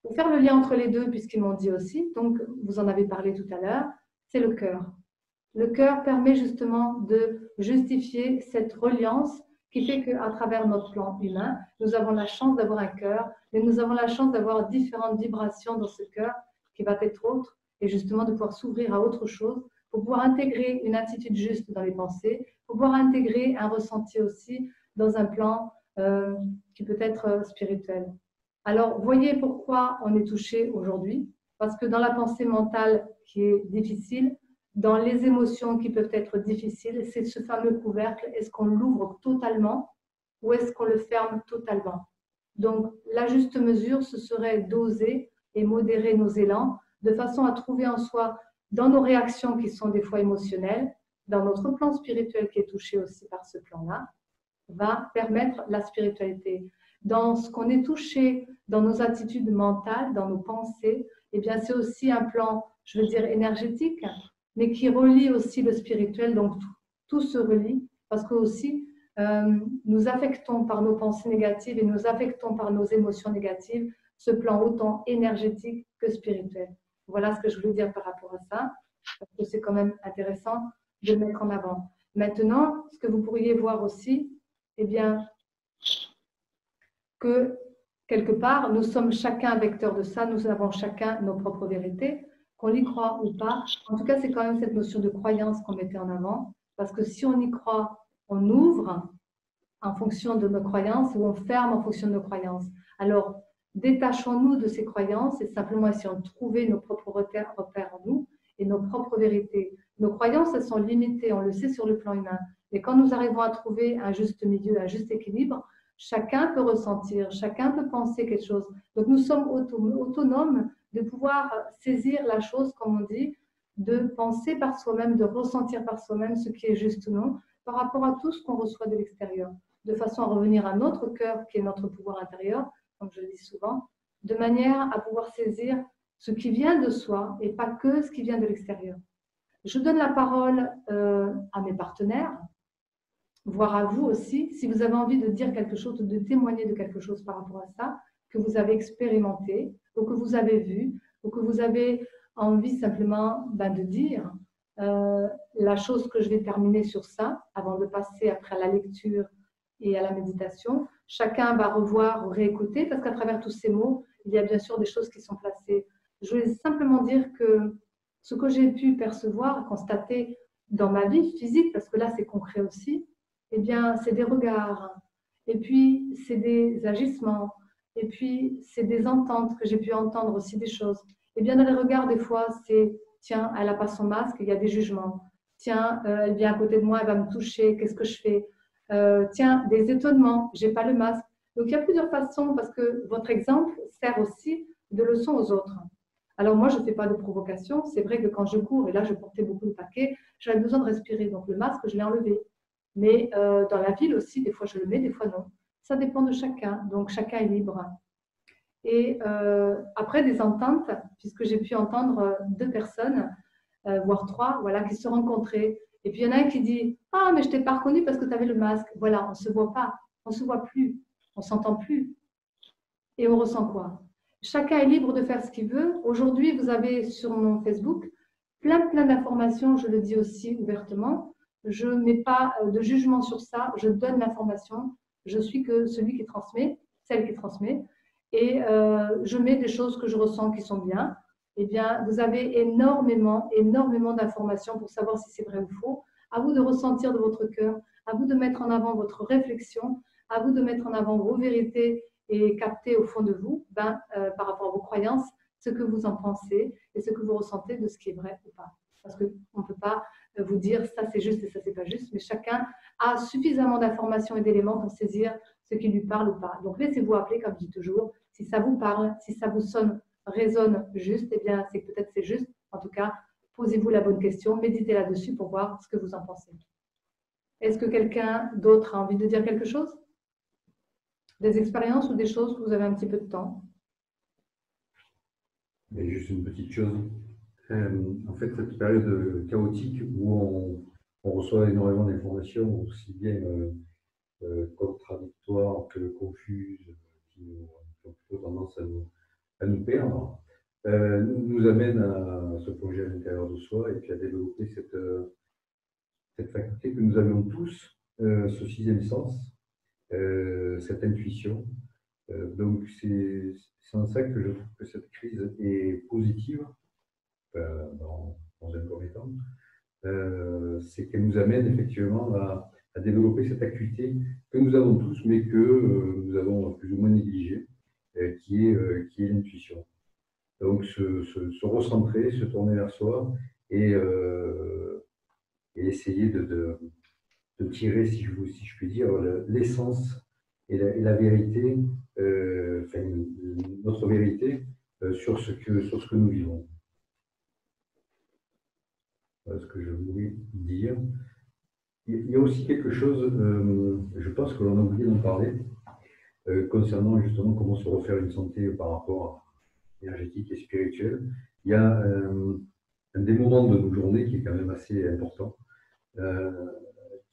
Pour faire le lien entre les deux, puisqu'ils m'ont dit aussi, donc vous en avez parlé tout à l'heure, c'est le cœur. Le cœur permet justement de justifier cette reliance qui fait qu'à travers notre plan humain, nous avons la chance d'avoir un cœur, mais nous avons la chance d'avoir différentes vibrations dans ce cœur qui va être autre, et justement de pouvoir s'ouvrir à autre chose, pour pouvoir intégrer une attitude juste dans les pensées, pour pouvoir intégrer un ressenti aussi dans un plan qui peut être spirituel. Alors, voyez pourquoi on est touché aujourd'hui, parce que dans la pensée mentale qui est difficile, dans les émotions qui peuvent être difficiles, c'est ce fameux couvercle, est-ce qu'on l'ouvre totalement ou est-ce qu'on le ferme totalement? Donc, la juste mesure, ce serait d'oser et modérer nos élans, de façon à trouver en soi, dans nos réactions qui sont des fois émotionnelles, dans notre plan spirituel qui est touché aussi par ce plan-là, va permettre la spiritualité. Dans ce qu'on est touché, dans nos attitudes mentales, dans nos pensées, eh bien c'est aussi un plan, je veux dire, énergétique, mais qui relie aussi le spirituel, donc tout se relie, parce que aussi, nous affectons par nos pensées négatives et nous affectons par nos émotions négatives ce plan autant énergétique que spirituel. Voilà ce que je voulais dire par rapport à ça, parce que c'est quand même intéressant de le mettre en avant. Maintenant, ce que vous pourriez voir aussi, eh bien, que quelque part, nous sommes chacun vecteur de ça, nous avons chacun nos propres vérités, qu'on y croit ou pas. En tout cas, c'est quand même cette notion de croyance qu'on mettait en avant, parce que si on y croit, on ouvre en fonction de nos croyances ou on ferme en fonction de nos croyances. Alors, détachons-nous de ces croyances et simplement essayons de trouver nos propres repères en nous et nos propres vérités. Nos croyances, elles sont limitées, on le sait sur le plan humain. Et quand nous arrivons à trouver un juste milieu, un juste équilibre, chacun peut ressentir, chacun peut penser quelque chose. Donc, nous sommes autonomes de pouvoir saisir la chose, comme on dit, de penser par soi-même, de ressentir par soi-même ce qui est juste ou non, par rapport à tout ce qu'on reçoit de l'extérieur, de façon à revenir à notre cœur, qui est notre pouvoir intérieur, comme je le dis souvent, de manière à pouvoir saisir ce qui vient de soi et pas que ce qui vient de l'extérieur. Je donne la parole à mes partenaires, voire à vous aussi, si vous avez envie de dire quelque chose, de témoigner de quelque chose par rapport à ça, que vous avez expérimenté, ou que vous avez vu, ou que vous avez envie simplement de dire la chose que je vais terminer sur ça, avant de passer après à la lecture et à la méditation. Chacun va revoir ou réécouter, parce qu'à travers tous ces mots, il y a bien sûr des choses qui sont placées. Je voulais simplement dire que ce que j'ai pu percevoir, constater dans ma vie physique, parce que là c'est concret aussi, eh bien c'est des regards, et puis c'est des agissements, et puis c'est des ententes que j'ai pu entendre aussi des choses. Et bien dans les regards, des fois, c'est tiens, elle n'a pas son masque, il y a des jugements. Tiens, elle vient à côté de moi, elle va me toucher, qu'est-ce que je fais? Tiens, des étonnements, j'ai pas le masque. Donc il y a plusieurs façons parce que votre exemple sert aussi de leçon aux autres. Alors moi, je ne fais pas de provocation. C'est vrai que quand je cours, et là je portais beaucoup de paquets, j'avais besoin de respirer. Donc le masque, je l'ai enlevé. Mais dans la ville aussi, des fois je le mets, des fois non. Ça dépend de chacun. Donc chacun est libre. Et après des ententes, puisque j'ai pu entendre deux personnes, voire trois, voilà, qui se rencontraient. Et puis il y en a un qui dit « Ah, mais je t'ai pas reconnu parce que tu avais le masque. » Voilà, on ne se voit pas, on ne se voit plus, on ne s'entend plus. Et on ressent quoi? Chacun est libre de faire ce qu'il veut. Aujourd'hui, vous avez sur mon Facebook plein d'informations, je le dis aussi ouvertement. Je ne mets pas de jugement sur ça, je donne l'information. Je suis que celui qui transmet, celle qui transmet. Et je mets des choses que je ressens qui sont bien. Eh bien, vous avez énormément d'informations pour savoir si c'est vrai ou faux. À vous de ressentir de votre cœur, à vous de mettre en avant votre réflexion, à vous de mettre en avant vos vérités et capter au fond de vous, par rapport à vos croyances, ce que vous en pensez et ce que vous ressentez de ce qui est vrai ou pas. Parce qu'on ne peut pas vous dire ça c'est juste et ça c'est pas juste, mais chacun a suffisamment d'informations et d'éléments pour saisir ce qui lui parle ou pas. Donc laissez-vous appeler, comme je dis toujours, si ça vous parle, si ça vous sonne, résonne juste, eh bien c'est que peut-être c'est juste. En tout cas, posez-vous la bonne question, méditez là-dessus pour voir ce que vous en pensez. Est-ce que quelqu'un d'autre a envie de dire quelque chose? Des expériences ou des choses où vous avez un petit peu de temps? Mais juste une petite chose. En fait, cette période chaotique où on reçoit énormément d'informations, aussi bien contradictoires que confuses, qui ont plutôt tendance à nous perdre, nous amène à se plonger à l'intérieur de soi et puis à développer cette faculté que nous avions tous, ce sixième sens, cette intuition. Donc c'est en ça que je trouve que cette crise est positive dans un premier temps. C'est qu'elle nous amène effectivement à développer cette acuité que nous avons tous, mais que nous avons plus ou moins négligée, qui est l'intuition. Donc se recentrer, se tourner vers soi et essayer de tirer, si je puis dire, l'essence et la vérité, notre vérité sur ce que nous vivons. Voilà ce que je voulais dire. Il y a aussi quelque chose, je pense que l'on a oublié d'en parler, concernant justement comment se refaire une santé par rapport à énergétique et spirituelle. Il y a un des moments de nos journées qui est quand même assez important,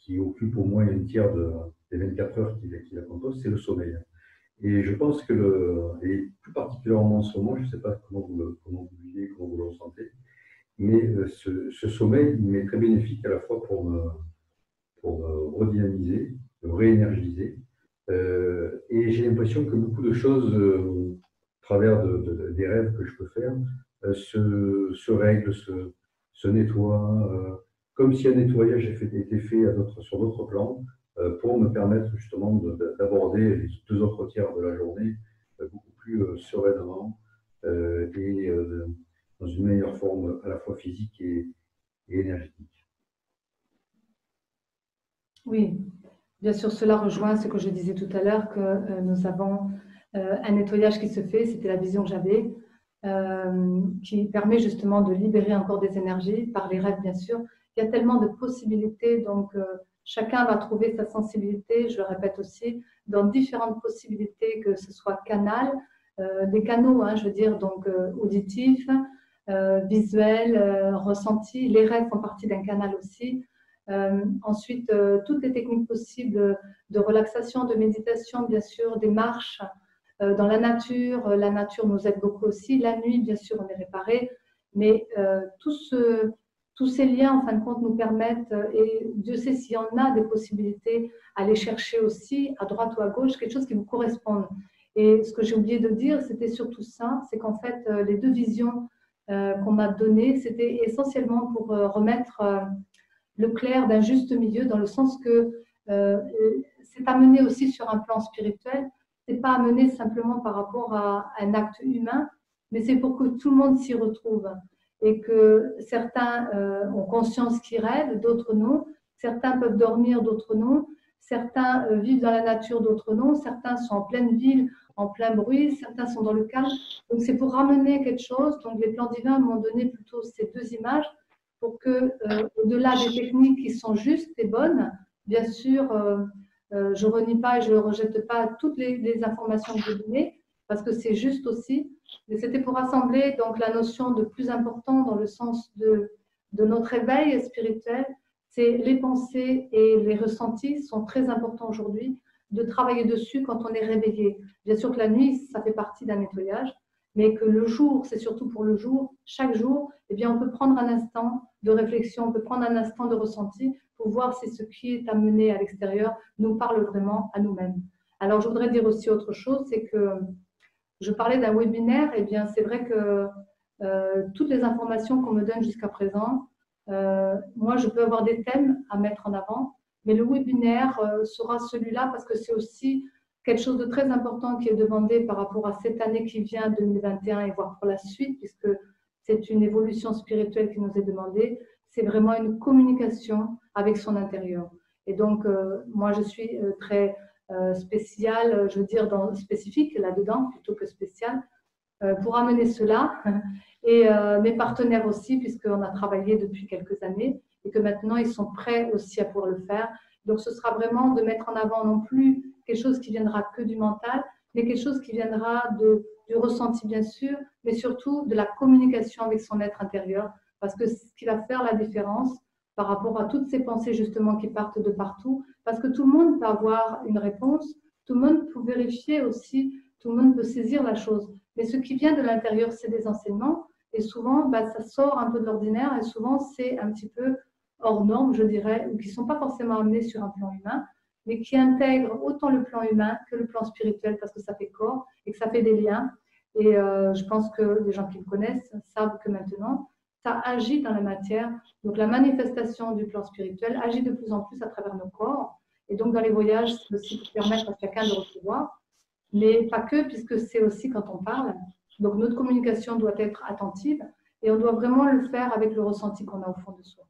qui occupe au moins un tiers des 24 heures qui la composent, c'est le sommeil. Et je pense que, et plus particulièrement en ce moment, je ne sais pas comment vous le vivez, comment vous le ressentez, mais ce sommeil, il m'est très bénéfique à la fois pour me redynamiser, me réénergiser. Et j'ai l'impression que beaucoup de choses, au travers des rêves que je peux faire, se règlent, se nettoient, comme si un nettoyage était fait sur d'autres plans, pour me permettre justement d'aborder les 2 autres tiers de la journée beaucoup plus sereinement et dans une meilleure forme à la fois physique et énergétique. Oui, bien sûr, cela rejoint ce que je disais tout à l'heure, que nous avons un nettoyage qui se fait, c'était la vision que j'avais, qui permet justement de libérer encore des énergies, par les rêves bien sûr. Il y a tellement de possibilités, donc chacun va trouver sa sensibilité, je le répète aussi, dans différentes possibilités, que ce soit canal, des canaux, hein, je veux dire, donc auditifs, visuels, ressentis. Les rêves font partie d'un canal aussi. Ensuite, toutes les techniques possibles de relaxation, de méditation, bien sûr, des marches dans la nature. La nature nous aide beaucoup aussi. La nuit, bien sûr, on est réparé. Mais tous ces liens, en fin de compte, nous permettent, et Dieu sait s'il y en a des possibilités, à aller chercher aussi, à droite ou à gauche, quelque chose qui vous corresponde. Et ce que j'ai oublié de dire, c'était surtout ça, c'est qu'en fait, les 2 visions qu'on m'a données, c'était essentiellement pour remettre le clair d'un juste milieu, dans le sens que c'est amené aussi sur un plan spirituel. C'est pas amené simplement par rapport à un acte humain, mais c'est pour que tout le monde s'y retrouve et que certains ont conscience qu'ils rêvent, d'autres non. Certains peuvent dormir, d'autres non. Certains vivent dans la nature, d'autres non. Certains sont en pleine ville, en plein bruit. Certains sont dans le calme. Donc c'est pour ramener quelque chose. Donc les plans divins m'ont donné plutôt ces 2 images pour que, au-delà des techniques qui sont justes et bonnes, bien sûr, je ne renie pas et je ne rejette pas toutes les informations que j'ai données, parce que c'est juste aussi, mais c'était pour rassembler donc la notion de plus important dans le sens de notre éveil spirituel. C'est les pensées et les ressentis sont très importants aujourd'hui, de travailler dessus quand on est réveillé. Bien sûr que la nuit, ça fait partie d'un nettoyage, mais que le jour, c'est surtout pour le jour, chaque jour, eh bien, on peut prendre un instant de réflexion, on peut prendre un instant de ressenti pour voir si ce qui est amené à l'extérieur nous parle vraiment à nous-mêmes. Alors, je voudrais dire aussi autre chose, c'est que je parlais d'un webinaire, et bien, c'est vrai que toutes les informations qu'on me donne jusqu'à présent, moi, je peux avoir des thèmes à mettre en avant, mais le webinaire sera celui-là parce que c'est aussi quelque chose de très important qui est demandé par rapport à cette année qui vient, 2021, et voire pour la suite, puisque c'est une évolution spirituelle qui nous est demandée. C'est vraiment une communication avec son intérieur. Et donc, moi, je suis très spéciale, je veux dire spécifique là-dedans, plutôt que spéciale, pour amener cela. Et mes partenaires aussi, puisqu'on a travaillé depuis quelques années et que maintenant, ils sont prêts aussi à pouvoir le faire. Donc, ce sera vraiment de mettre en avant non plus quelque chose qui viendra que du mental, mais quelque chose qui viendra du ressenti, bien sûr, mais surtout de la communication avec son être intérieur, parce que c'est ce qui va faire la différence par rapport à toutes ces pensées justement qui partent de partout, parce que tout le monde peut avoir une réponse, tout le monde peut vérifier aussi, tout le monde peut saisir la chose, mais ce qui vient de l'intérieur, c'est des enseignements, et souvent, ça sort un peu de l'ordinaire, et souvent, c'est un petit peu hors norme, je dirais, ou qui ne sont pas forcément amenés sur un plan humain, mais qui intègrent autant le plan humain que le plan spirituel, parce que ça fait corps et que ça fait des liens. Et je pense que les gens qui me connaissent savent que maintenant, ça agit dans la matière. Donc la manifestation du plan spirituel agit de plus en plus à travers nos corps. Et donc dans les voyages, c'est aussi pour permettre à chacun de recevoir, mais pas que, puisque c'est aussi quand on parle. Donc notre communication doit être attentive et on doit vraiment le faire avec le ressenti qu'on a au fond de soi.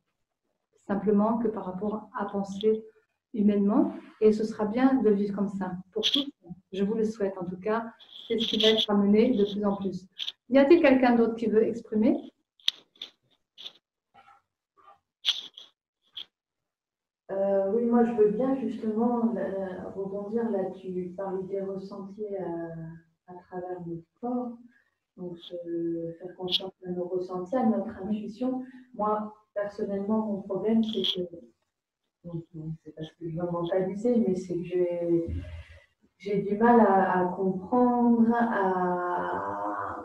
Simplement que par rapport à penser humainement, et ce sera bien de vivre comme ça pour tous. Je vous le souhaite en tout cas. C'est ce qui va être amené de plus en plus. Y a-t-il quelqu'un d'autre qui veut exprimer? Oui, moi je veux bien justement rebondir là. Tu parlais des ressentis à travers notre corps. Donc, faire confiance à nos ressentis, à notre intuition. Moi, personnellement, mon problème, c'est que Donc, c'est parce que je veux mentaliser, mais c'est que j'ai du mal à comprendre, à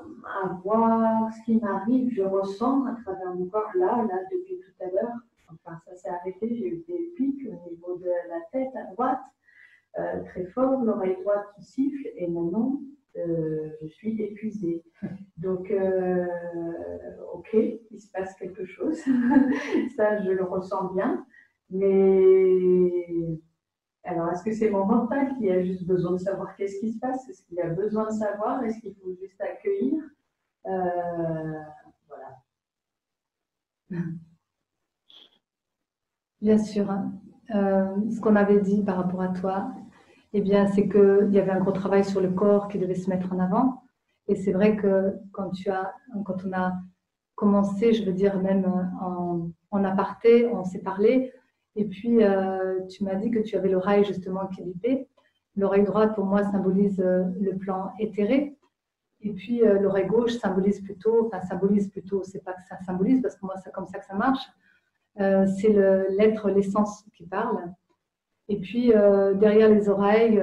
voir ce qui m'arrive. Je ressens à travers mon corps, là, depuis tout à l'heure. Enfin, ça s'est arrêté, j'ai eu des pics au niveau de la tête à droite, très fort, l'oreille droite qui siffle, et maintenant, je suis épuisée. Donc, ok, il se passe quelque chose. Ça, je le ressens bien. Mais alors, est-ce que c'est mon mental qui a juste besoin de savoir qu'est-ce qui se passe? Est-ce qu'il a besoin de savoir? Est-ce qu'il faut juste accueillir? Voilà. Bien sûr, hein. Ce qu'on avait dit par rapport à toi, eh bien, c'est qu'il y avait un gros travail sur le corps qui devait se mettre en avant. Et c'est vrai que quand on a commencé, je veux dire même en aparté, on s'est parlé. Et puis, tu m'as dit que tu avais l'oreille justement qui bipait. L'oreille droite, pour moi, symbolise le plan éthéré. Et puis, l'oreille gauche symbolise plutôt, c'est pas que ça symbolise, parce que moi, c'est comme ça que ça marche. C'est l'être, l'essence qui parle. Et puis, derrière les oreilles,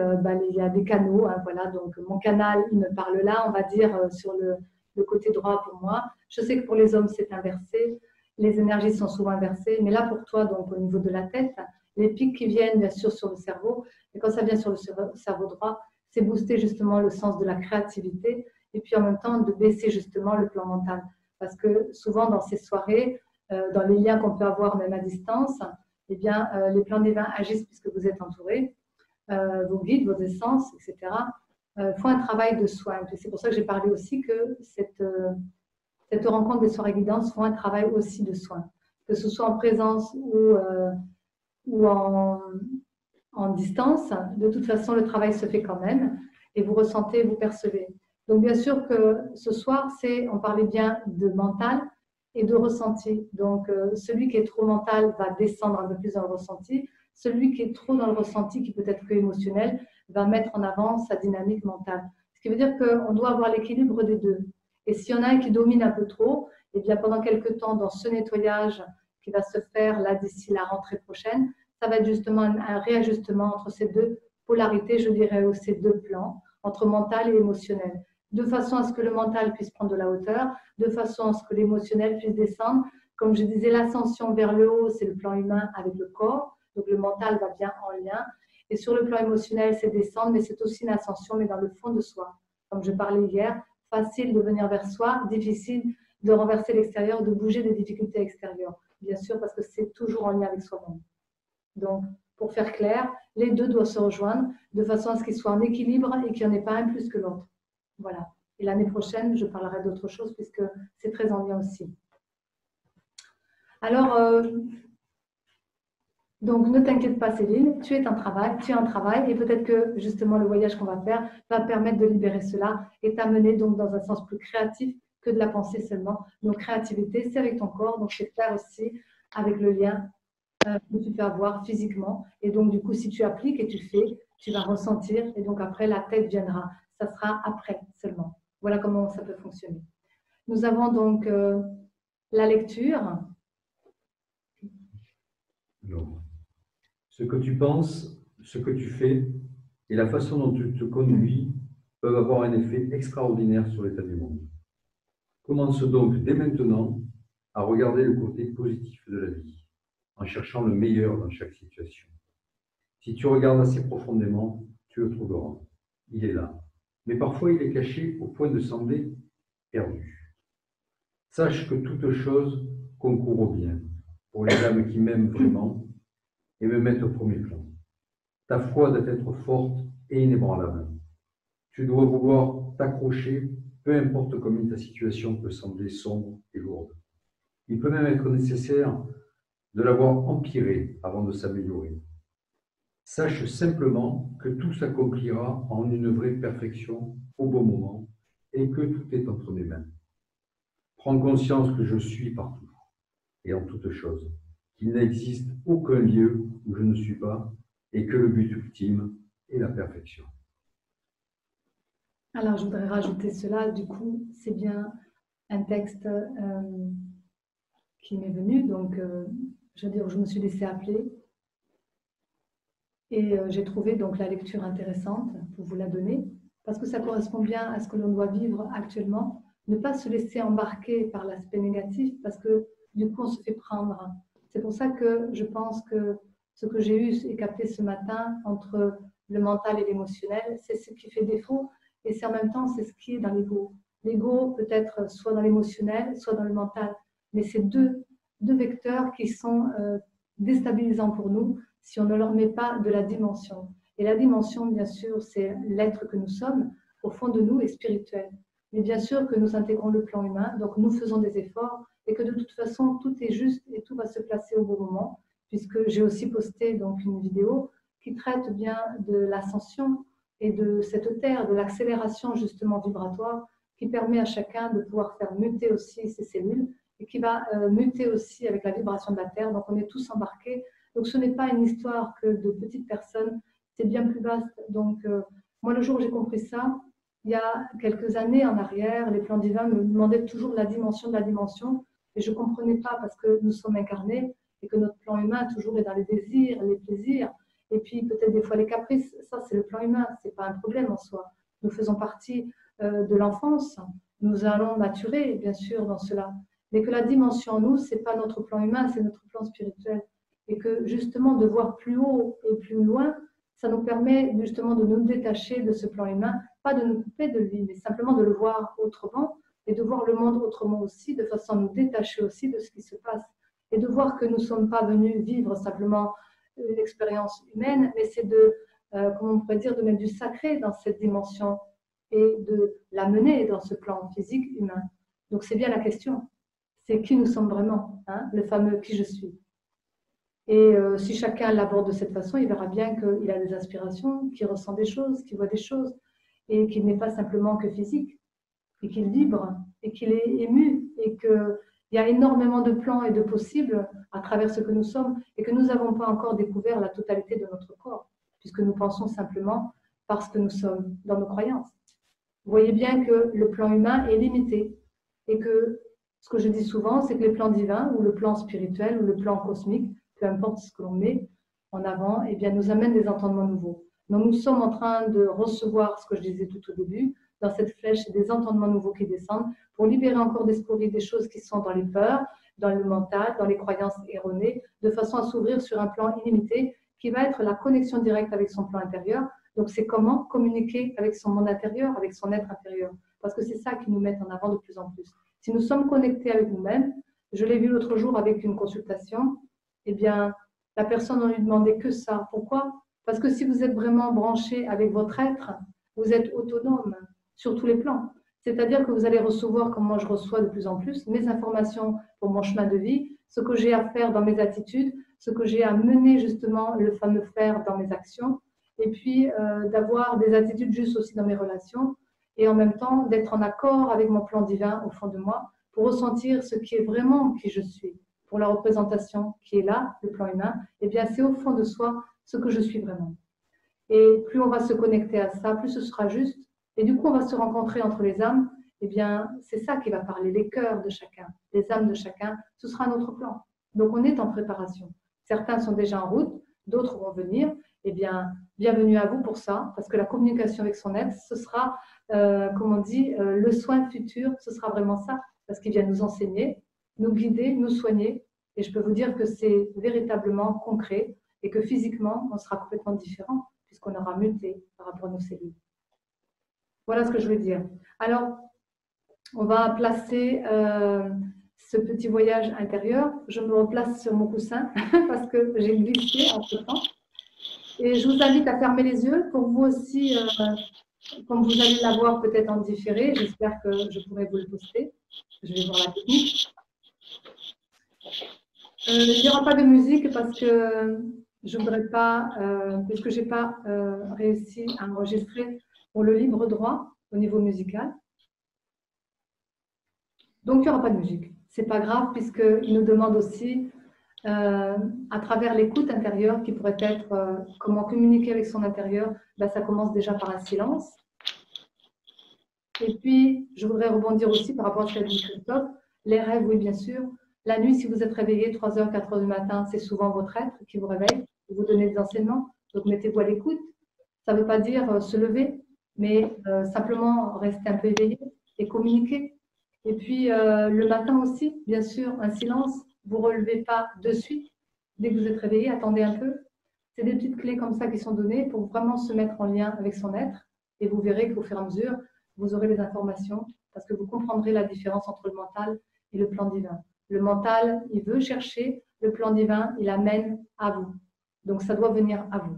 il y a des canaux. Hein, voilà. Donc, mon canal, il me parle là, on va dire, sur le côté droit pour moi. Je sais que pour les hommes, c'est inversé. Les énergies sont souvent inversées. Mais là, pour toi, donc, au niveau de la tête, les pics qui viennent, bien sûr, sur le cerveau. Et quand ça vient sur le cerveau droit, c'est booster justement le sens de la créativité. Et puis, en même temps, de baisser justement le plan mental. Parce que souvent, dans ces soirées, dans les liens qu'on peut avoir même à distance, eh bien, les plans divins agissent puisque vous êtes entourés, vos guides, vos essences, etc. Font un travail de soin. C'est pour ça que j'ai parlé aussi que cette rencontre des soirées guidances font un travail aussi de soin. Que ce soit en présence ou en distance, de toute façon, le travail se fait quand même et vous ressentez, vous percevez. Donc, bien sûr que ce soir, on parlait bien de mental et de ressenti. Donc, celui qui est trop mental va descendre un peu plus dans le ressenti. Celui qui est trop dans le ressenti, qui peut être que émotionnel, va mettre en avant sa dynamique mentale. Ce qui veut dire qu'on doit avoir l'équilibre des deux. Et s'il y en a un qui domine un peu trop, eh bien, pendant quelques temps, dans ce nettoyage qui va se faire là d'ici la rentrée prochaine, ça va être justement un réajustement entre ces deux polarités, je dirais, ou ces deux plans, entre mental et émotionnel, de façon à ce que le mental puisse prendre de la hauteur, de façon à ce que l'émotionnel puisse descendre. Comme je disais, l'ascension vers le haut, c'est le plan humain avec le corps, donc le mental va bien en lien. Et sur le plan émotionnel, c'est descendre, mais c'est aussi une ascension, mais dans le fond de soi. Comme je parlais hier, facile de venir vers soi, difficile de renverser l'extérieur, de bouger des difficultés extérieures. Bien sûr, parce que c'est toujours en lien avec soi-même. Donc, pour faire clair, les deux doivent se rejoindre de façon à ce qu'ils soient en équilibre et qu'il n'y en ait pas un plus que l'autre. Voilà. Et l'année prochaine, je parlerai d'autre chose puisque c'est très en lien aussi. Alors, donc ne t'inquiète pas Céline, tu as un travail et peut-être que justement le voyage qu'on va faire va permettre de libérer cela et t'amener donc dans un sens plus créatif que de la pensée seulement. Donc créativité, c'est avec ton corps, donc c'est clair aussi avec le lien que tu peux avoir physiquement. Et donc du coup, si tu appliques et tu fais, tu vas ressentir et donc après la tête viendra. Ça sera après seulement. Voilà comment ça peut fonctionner. Nous avons donc la lecture. Non. Ce que tu penses, ce que tu fais et la façon dont tu te conduis peuvent avoir un effet extraordinaire sur l'état du monde. Commence donc dès maintenant à regarder le côté positif de la vie, en cherchant le meilleur dans chaque situation. Si tu regardes assez profondément, tu le trouveras. Il est là. Mais parfois, il est caché au point de sembler perdu. Sache que toute chose concourt au bien pour les âmes qui m'aiment vraiment et me mettent au premier plan. Ta foi doit être forte et inébranlable. Tu dois vouloir t'accrocher, peu importe combien ta situation peut sembler sombre et lourde. Il peut même être nécessaire de l'avoir empirée avant de s'améliorer. Sache simplement que tout s'accomplira en une vraie perfection au bon moment et que tout est entre mes mains. Prends conscience que je suis partout et en toute chose, qu'il n'existe aucun lieu où je ne suis pas et que le but ultime est la perfection. Alors, je voudrais rajouter cela. Du coup, c'est bien un texte qui m'est venu. Donc, je veux dire, je me suis laissée appeler. Et j'ai trouvé donc la lecture intéressante pour vous la donner, parce que ça correspond bien à ce que l'on doit vivre actuellement. Ne pas se laisser embarquer par l'aspect négatif, parce que du coup, on se fait prendre. C'est pour ça que je pense que ce que j'ai eu et capté ce matin entre le mental et l'émotionnel, c'est ce qui fait défaut, et c'est en même temps, c'est ce qui est dans l'ego. L'ego peut être soit dans l'émotionnel, soit dans le mental, mais c'est deux vecteurs qui sont déstabilisants pour nous si on ne leur met pas de la dimension. Et la dimension, bien sûr, c'est l'être que nous sommes, au fond de nous, est spirituel. Mais bien sûr que nous intégrons le plan humain, donc nous faisons des efforts, et que de toute façon, tout est juste et tout va se placer au bon moment, puisque j'ai aussi posté donc une vidéo qui traite bien de l'ascension et de cette terre, de l'accélération justement vibratoire, qui permet à chacun de pouvoir faire muter aussi ses cellules, et qui va muter aussi avec la vibration de la terre. Donc on est tous embarqués. Donc ce n'est pas une histoire que de petites personnes, c'est bien plus vaste. Donc moi, le jour où j'ai compris ça, il y a quelques années en arrière, les plans divins me demandaient toujours la dimension de la dimension, et je ne comprenais pas parce que nous sommes incarnés et que notre plan humain toujours est dans les désirs, les plaisirs, et puis peut-être des fois les caprices. Ça, c'est le plan humain, ce n'est pas un problème en soi. Nous faisons partie de l'enfance, nous allons maturer bien sûr dans cela, mais que la dimension en nous, ce n'est pas notre plan humain, c'est notre plan spirituel. Et que justement de voir plus haut et plus loin, ça nous permet justement de nous détacher de ce plan humain, pas de nous couper de lui, mais simplement de le voir autrement et de voir le monde autrement aussi, de façon à nous détacher aussi de ce qui se passe. Et de voir que nous ne sommes pas venus vivre simplement une expérience humaine, mais c'est de, comment on pourrait dire, de mettre du sacré dans cette dimension et de l'amener dans ce plan physique humain. Donc c'est bien la question, c'est qui nous sommes vraiment, hein, le fameux qui je suis. Et si chacun l'aborde de cette façon, il verra bien qu'il a des aspirations, qu'il ressent des choses, qu'il voit des choses, et qu'il n'est pas simplement que physique, et qu'il vibre, et qu'il est ému, et qu'il y a énormément de plans et de possibles à travers ce que nous sommes, et que nous n'avons pas encore découvert la totalité de notre corps, puisque nous pensons simplement parce que nous sommes dans nos croyances. Vous voyez bien que le plan humain est limité, et que ce que je dis souvent, c'est que les plans divins, ou le plan spirituel, ou le plan cosmique, peu importe ce que l'on met en avant, eh bien, nous amène des entendements nouveaux. Donc, nous sommes en train de recevoir ce que je disais tout au début, dans cette flèche, des entendements nouveaux qui descendent pour libérer encore des scories, des choses qui sont dans les peurs, dans le mental, dans les croyances erronées, de façon à s'ouvrir sur un plan illimité qui va être la connexion directe avec son plan intérieur. Donc, c'est comment communiquer avec son monde intérieur, avec son être intérieur, parce que c'est ça qui nous met en avant de plus en plus. Si nous sommes connectés avec nous-mêmes, je l'ai vu l'autre jour avec une consultation, eh bien, la personne, on lui demandait que ça. Pourquoi? Parce que si vous êtes vraiment branché avec votre être, vous êtes autonome sur tous les plans. C'est-à-dire que vous allez recevoir, comme moi je reçois de plus en plus, mes informations pour mon chemin de vie, ce que j'ai à faire dans mes attitudes, ce que j'ai à mener justement, le fameux faire dans mes actions, et puis d'avoir des attitudes justes aussi dans mes relations, et en même temps d'être en accord avec mon plan divin au fond de moi, pour ressentir ce qui est vraiment qui je suis. Pour la représentation qui est là, le plan humain, eh bien c'est au fond de soi ce que je suis vraiment. Et plus on va se connecter à ça, plus ce sera juste. Et du coup, on va se rencontrer entre les âmes. Eh bien, c'est ça qui va parler, les cœurs de chacun, les âmes de chacun. Ce sera notre plan. Donc, on est en préparation. Certains sont déjà en route, d'autres vont venir. Eh bien, bienvenue à vous pour ça, parce que la communication avec son être, ce sera, comme on dit, le soin futur, ce sera vraiment ça, parce qu'il vient nous enseigner, nous guider, nous soigner. Et je peux vous dire que c'est véritablement concret et que physiquement, on sera complètement différent puisqu'on aura muté par rapport à nos cellules. Voilà ce que je veux dire. Alors, on va placer ce petit voyage intérieur. Je me replace sur mon coussin parce que j'ai glissé entre-temps. Et je vous invite à fermer les yeux pour vous aussi, comme vous allez l'avoir peut-être en différé. J'espère que je pourrai vous le poster. Je vais voir la technique. Il n'y aura pas de musique parce que je ne voudrais pas, puisque je n'ai pas réussi à enregistrer pour le libre droit au niveau musical. Donc, il n'y aura pas de musique. Ce n'est pas grave puisqu'il nous demande aussi, à travers l'écoute intérieure, qui pourrait être comment communiquer avec son intérieur, ben, ça commence déjà par un silence. Et puis, je voudrais rebondir aussi par rapport à ce qu'a dit Christophe. Les rêves, oui, bien sûr. La nuit, si vous êtes réveillé 3h, 4h du matin, c'est souvent votre être qui vous réveille, qui vous donne des enseignements. Donc, mettez-vous à l'écoute. Ça ne veut pas dire se lever, mais simplement rester un peu éveillé et communiquer. Et puis, le matin aussi, bien sûr, un silence. Vous ne relevez pas de suite. Dès que vous êtes réveillé, attendez un peu. C'est des petites clés comme ça qui sont données pour vraiment se mettre en lien avec son être. Et vous verrez qu'au fur et à mesure, vous aurez les informations parce que vous comprendrez la différence entre le mental et le plan divin. Le mental, il veut chercher. Le plan divin, il amène à vous. Donc, ça doit venir à vous.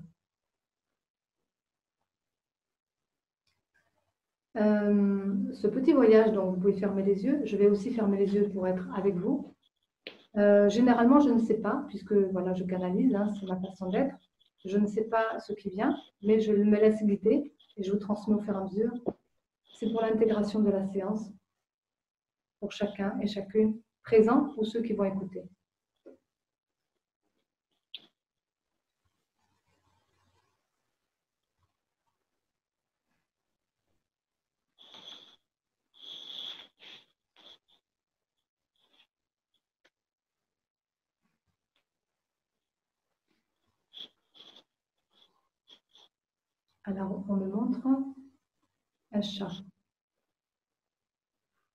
Ce petit voyage, donc vous pouvez fermer les yeux. Je vais aussi fermer les yeux pour être avec vous. Généralement, je ne sais pas, puisque voilà, je canalise, hein, c'est ma façon d'être. Je ne sais pas ce qui vient, mais je me laisse guider et je vous transmets au fur et à mesure. C'est pour l'intégration de la séance, pour chacun et chacune présent ou ceux qui vont écouter. Alors, on me montre un chat.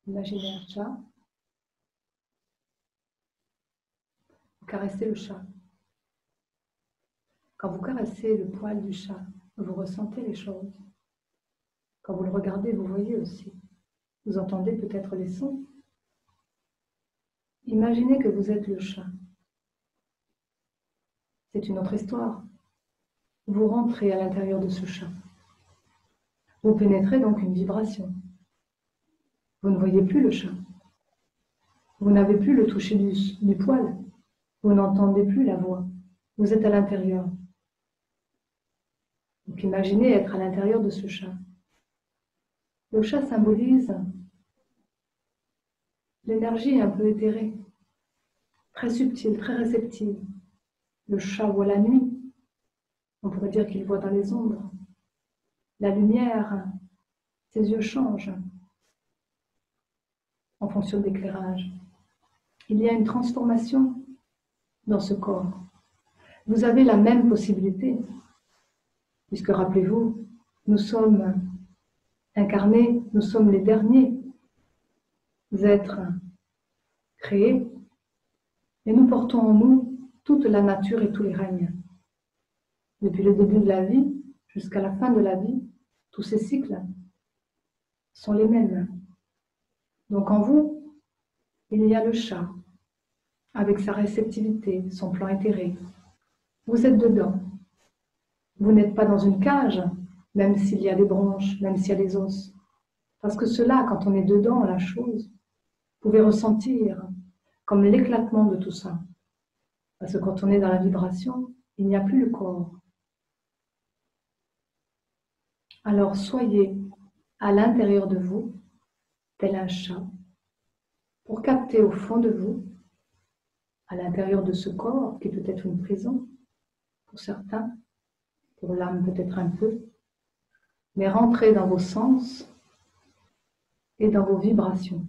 Imaginez un chat. Vous caressez le chat. Quand vous caressez le poil du chat, vous ressentez les choses. Quand vous le regardez, vous voyez aussi. Vous entendez peut-être les sons. Imaginez que vous êtes le chat. C'est une autre histoire. Vous rentrez à l'intérieur de ce chat. Vous pénétrez donc une vibration. Vous ne voyez plus le chat. Vous n'avez plus le toucher du poil. Vous n'entendez plus la voix. Vous êtes à l'intérieur. Donc imaginez être à l'intérieur de ce chat. Le chat symbolise l'énergie un peu éthérée, très subtile, très réceptive. Le chat voit la nuit. On pourrait dire qu'il voit dans les ombres. La lumière, ses yeux changent en fonction de l'éclairage. Il y a une transformation dans ce corps. Vous avez la même possibilité, puisque rappelez-vous, nous sommes incarnés, nous sommes les derniers êtres créés, et nous portons en nous toute la nature et tous les règnes. Depuis le début de la vie jusqu'à la fin de la vie, tous ces cycles sont les mêmes. Donc en vous, il y a le chat, avec sa réceptivité, son plan éthéré. Vous êtes dedans. Vous n'êtes pas dans une cage, même s'il y a des bronches, même s'il y a des os. Parce que cela, quand on est dedans, la chose, vous pouvez ressentir comme l'éclatement de tout ça. Parce que quand on est dans la vibration, il n'y a plus le corps. Alors soyez à l'intérieur de vous, tel un chat, pour capter au fond de vous, à l'intérieur de ce corps, qui peut être une prison, pour certains, pour l'âme peut-être un peu, mais rentrez dans vos sens et dans vos vibrations.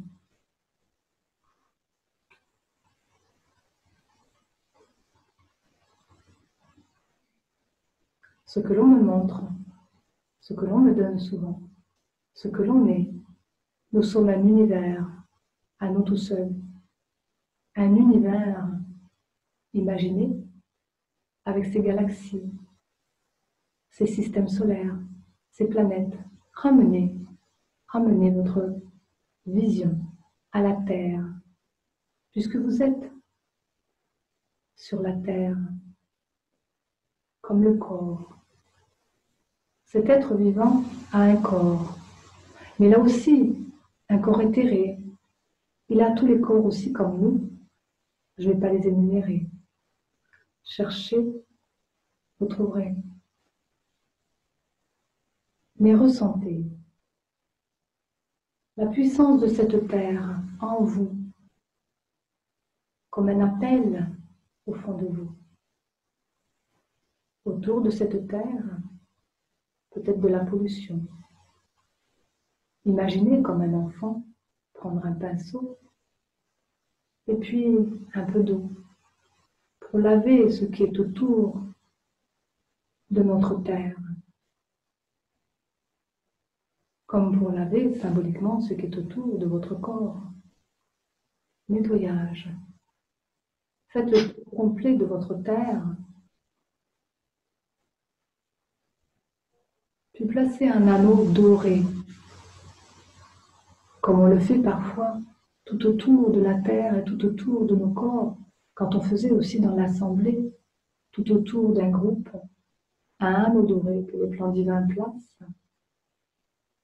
Ce que l'on me montre, ce que l'on me donne souvent, ce que l'on est, nous sommes un univers, à nous tout seuls. Un univers imaginé avec ses galaxies, ses systèmes solaires, ses planètes. Ramenez votre vision à la Terre, puisque vous êtes sur la Terre, comme le corps. Cet être vivant a un corps, mais il a aussi un corps éthéré. Il a tous les corps aussi comme nous. Je ne vais pas les énumérer. Cherchez, vous trouverez. Mais ressentez la puissance de cette terre en vous, comme un appel au fond de vous. Autour de cette terre, peut-être de la pollution. Imaginez comme un enfant prendre un pinceau et puis un peu d'eau pour laver ce qui est autour de notre terre. Comme pour laver symboliquement ce qui est autour de votre corps. Nettoyage. Faites le tour complet de votre terre. Puis placez un anneau doré, comme on le fait parfois tout autour de la terre et tout autour de nos corps, quand on faisait aussi dans l'assemblée, tout autour d'un groupe, un anneau doré que les plans divins placent,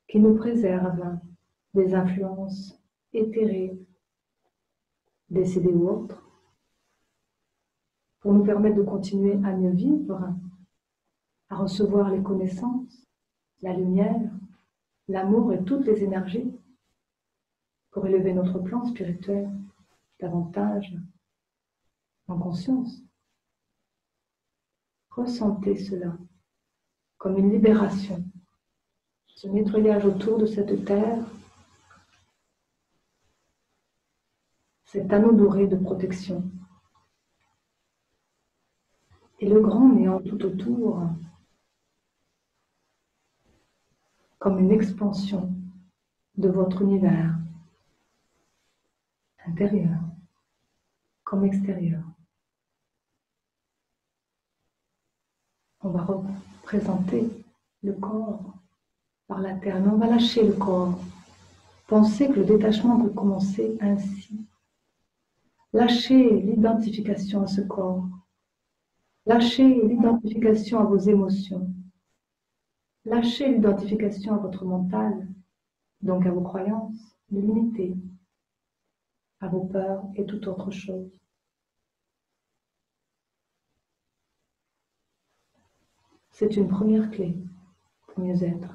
qui nous préserve des influences éthérées, décédées ou autres, pour nous permettre de continuer à mieux vivre, à recevoir les connaissances, la lumière, l'amour et toutes les énergies pour élever notre plan spirituel davantage en conscience. Ressentez cela comme une libération, ce nettoyage autour de cette terre, cet anneau doré de protection et le grand néant tout autour comme une expansion de votre univers intérieur comme extérieur. On va représenter le corps par la terre, mais on va lâcher le corps. Pensez que le détachement peut commencer ainsi. Lâchez l'identification à ce corps. Lâchez l'identification à vos émotions. Lâchez l'identification à votre mental, donc à vos croyances limitées, à vos peurs et toute autre chose. C'est une première clé pour mieux être.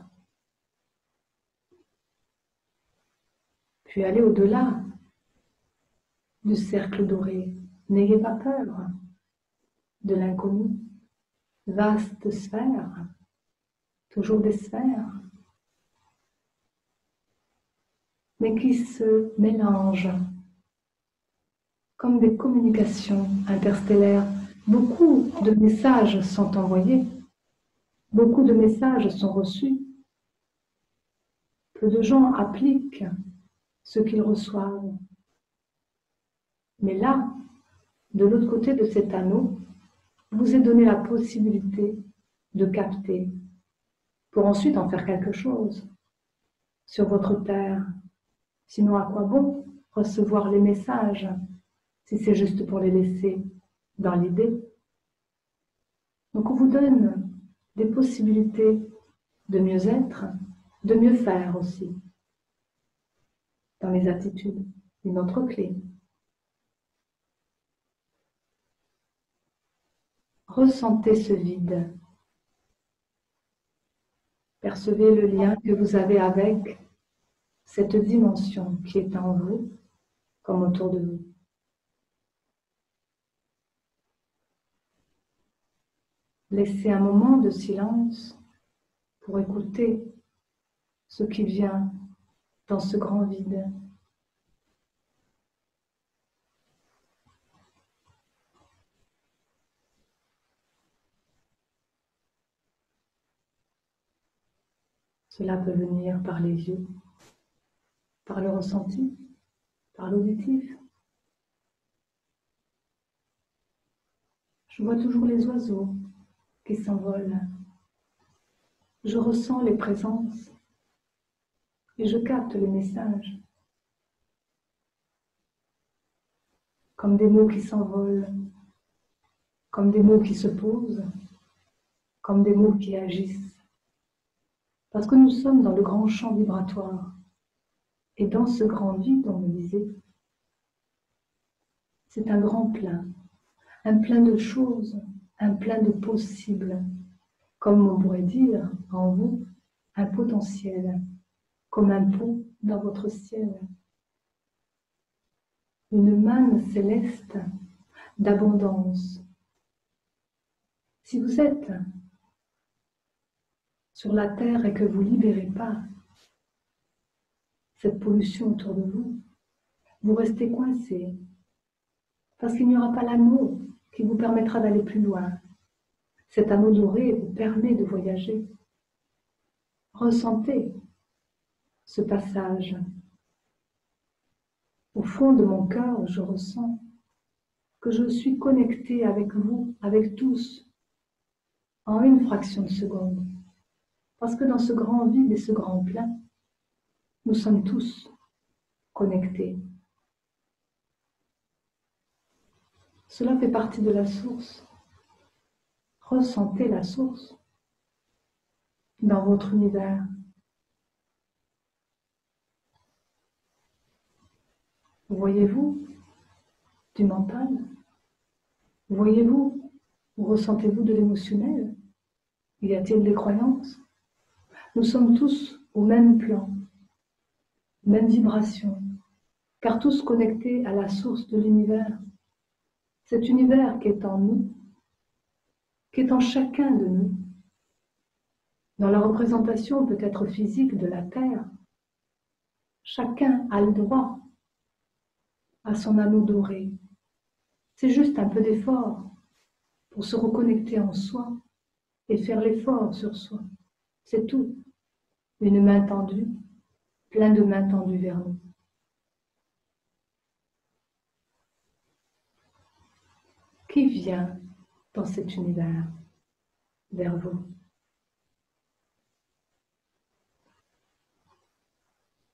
Puis allez au-delà du cercle doré. N'ayez pas peur de l'inconnu. Vaste sphère, toujours des sphères, mais qui se mélangent comme des communications interstellaires. Beaucoup de messages sont envoyés, beaucoup de messages sont reçus. Peu de gens appliquent ce qu'ils reçoivent. Mais là, de l'autre côté de cet anneau, vous est donné la possibilité de capter pour ensuite en faire quelque chose sur votre terre. Sinon, à quoi bon recevoir les messages si c'est juste pour les laisser dans l'idée? Donc, on vous donne des possibilités de mieux être, de mieux faire aussi dans les attitudes. Une autre clé. Ressentez ce vide. Percevez le lien que vous avez avec cette dimension qui est en vous, comme autour de vous. Laissez un moment de silence pour écouter ce qui vient dans ce grand vide. Cela peut venir par les yeux, par le ressenti, par l'auditif. Je vois toujours les oiseaux qui s'envolent. Je ressens les présences et je capte les messages. Comme des mots qui s'envolent, comme des mots qui se posent, comme des mots qui agissent. Parce que nous sommes dans le grand champ vibratoire. Et dans ce grand vide, on me disait, c'est un plein de choses, un plein de possibles. Comme on pourrait dire en vous, un potentiel, comme un pont dans votre ciel. Une manne céleste d'abondance. Si vous êtes sur la terre et que vous ne libérez pas cette pollution autour de vous, vous restez coincé parce qu'il n'y aura pas l'anneau qui vous permettra d'aller plus loin. Cet anneau doré vous permet de voyager. Ressentez ce passage. Au fond de mon cœur, je ressens que je suis connectée avec vous, avec tous, en une fraction de seconde. Parce que dans ce grand vide et ce grand plein, nous sommes tous connectés. Cela fait partie de la source. Ressentez la source dans votre univers. Voyez-vous du mental? Voyez-vous ou ressentez-vous de l'émotionnel? Y a-t-il des croyances? Nous sommes tous au même plan, même vibration, car tous connectés à la source de l'univers. Cet univers qui est en nous, qui est en chacun de nous, dans la représentation peut-être physique de la Terre. Chacun a le droit à son anneau doré. C'est juste un peu d'effort pour se reconnecter en soi et faire l'effort sur soi. C'est tout. Une main tendue, plein de mains tendues vers nous. Qui vient dans cet univers vers vous?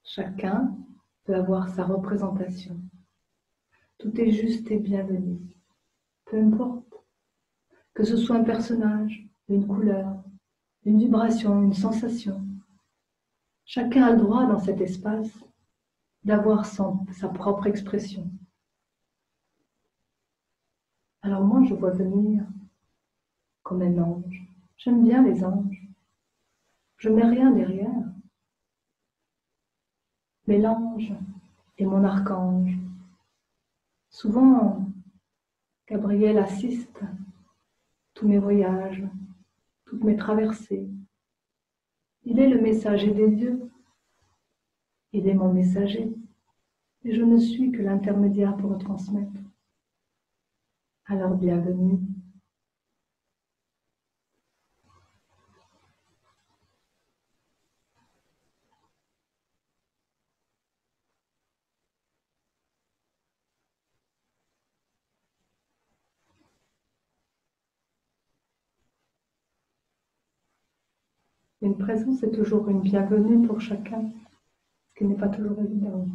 Chacun peut avoir sa représentation. Tout est juste et bienvenu. Peu importe. Que ce soit un personnage, une couleur, une vibration, une sensation. Chacun a le droit dans cet espace d'avoir sa propre expression. Alors moi, je vois venir comme un ange. J'aime bien les anges. Je ne mets rien derrière. Mais l'ange est mon archange. Souvent, Gabriel assiste tous mes voyages, toutes mes traversées. Il est le messager des dieux. Il est mon messager. Et je ne suis que l'intermédiaire pour le transmettre. Alors bienvenue. Une présence est toujours une bienvenue pour chacun, ce qui n'est pas toujours évident.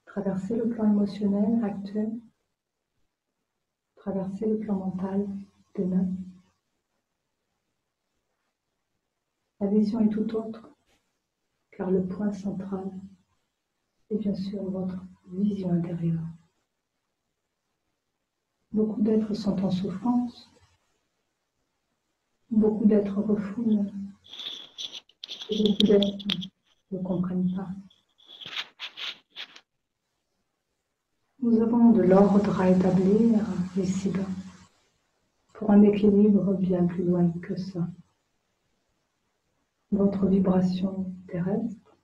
Traverser le plan émotionnel actuel, traverser le plan mental demain. La vision est tout autre, car le point central est bien sûr votre vision intérieure. Beaucoup d'êtres sont en souffrance, beaucoup d'êtres refoulent, et beaucoup d'êtres ne comprennent pas. Nous avons de l'ordre à établir ici-bas, pour un équilibre bien plus loin que ça. Votre vibration terrestre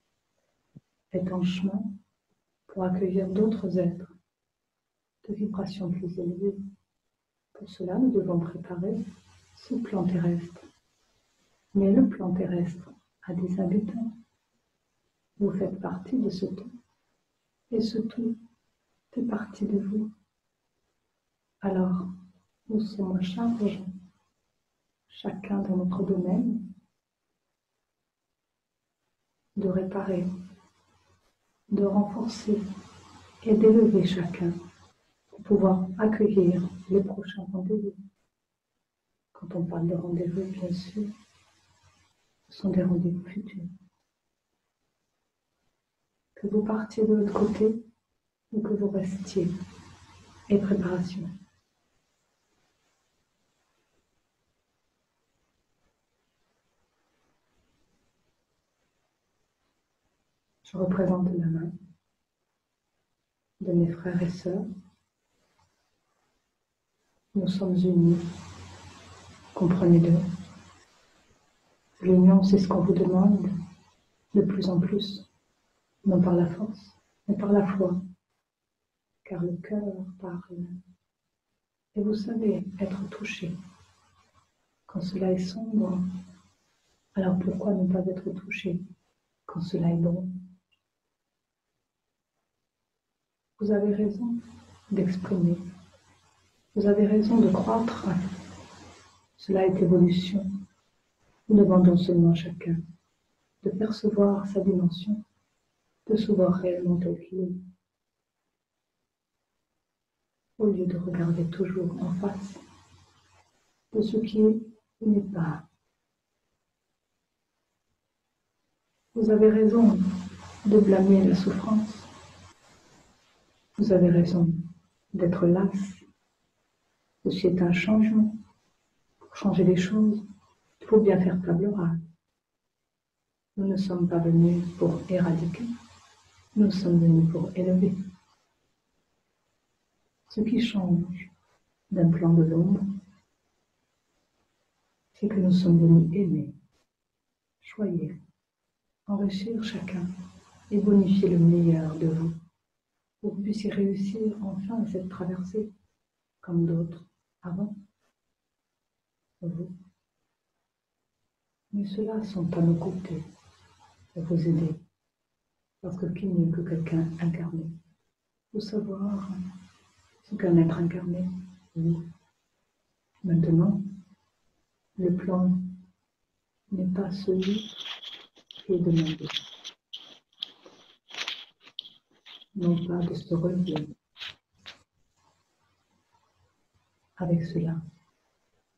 est en chemin pour accueillir d'autres êtres de vibrations plus élevées. Pour cela, nous devons préparer ce plan terrestre. Mais le plan terrestre a des habitants. Vous faites partie de ce tout. Et ce tout fait partie de vous. Alors, nous sommes en charge, chacun dans notre domaine, de réparer, de renforcer et d'élever chacun pour pouvoir accueillir les prochains rendez-vous. Quand on parle de rendez-vous, bien sûr, ce sont des rendez-vous futurs. Que vous partiez de l'autre côté ou que vous restiez, et préparation. Je représente la main de mes frères et sœurs. Nous sommes unis. Comprenez-le. L'union, c'est ce qu'on vous demande de plus en plus, non par la force, mais par la foi. Car le cœur parle. Et vous savez être touché quand cela est sombre, alors pourquoi ne pas être touché quand cela est bon? Vous avez raison d'exprimer. Vous avez raison de croître. Cela est évolution. Nous demandons seulement à chacun de percevoir sa dimension, de se voir réellement tel qu'il est, au lieu de regarder toujours en face de ce qui n'est pas. Vous avez raison de blâmer la souffrance. Vous avez raison d'être lasse. Ceci est un changement. Pour changer les choses, il faut bien faire table rase. Nous ne sommes pas venus pour éradiquer, nous sommes venus pour élever. Ce qui change d'un plan de l'ombre, c'est que nous sommes venus aimer, choyer, enrichir chacun et bonifier le meilleur de vous, pour que vous puissiez réussir enfin cette traversée, comme d'autres avant vous. Mais ceux-là sont à nos côtés pour vous aider, parce que qui n'est que quelqu'un incarné? Faut savoir ce qu'un être incarné, oui. Maintenant, le plan n'est pas celui qui est demandé, non pas de se relever avec cela,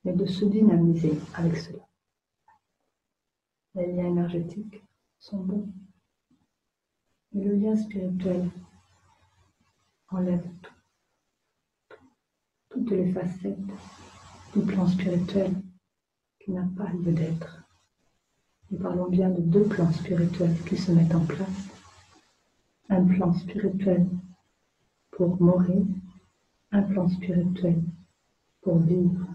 mais de se dynamiser avec cela. Les liens énergétiques sont bons, mais le lien spirituel enlève toutes les facettes du plan spirituel qui n'a pas lieu d'être. Nous parlons bien de deux plans spirituels qui se mettent en place. Un plan spirituel pour mourir, un plan spirituel pour vivre.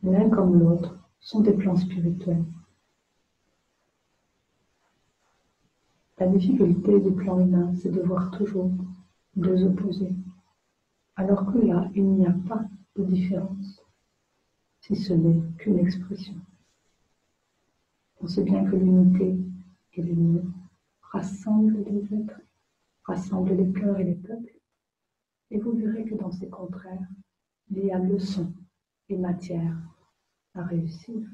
L'un comme l'autre sont des plans spirituels. La difficulté du plan humain, c'est de voir toujours deux opposés, alors que là, il n'y a pas de différence, si ce n'est qu'une expression. On sait bien que l'unité et l'union rassemblent les êtres, rassemblent les cœurs et les peuples, et vous verrez que dans ces contraires, il y a leçons et matière à réussir.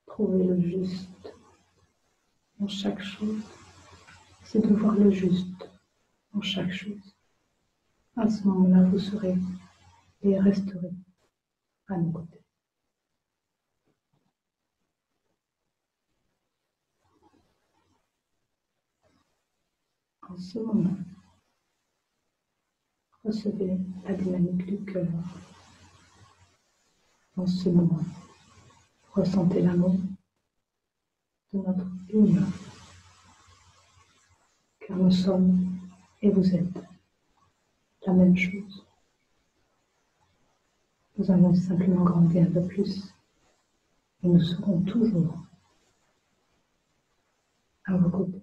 Trouver le juste dans chaque chose, c'est de voir le juste dans chaque chose. À ce moment-là, vous serez et resterez à nos côtés. En ce moment, recevez la dynamique du cœur. En ce moment, ressentez l'amour de notre humain, car nous sommes et vous êtes la même chose. Nous avons simplement grandi un peu plus et nous serons toujours à vos côtés.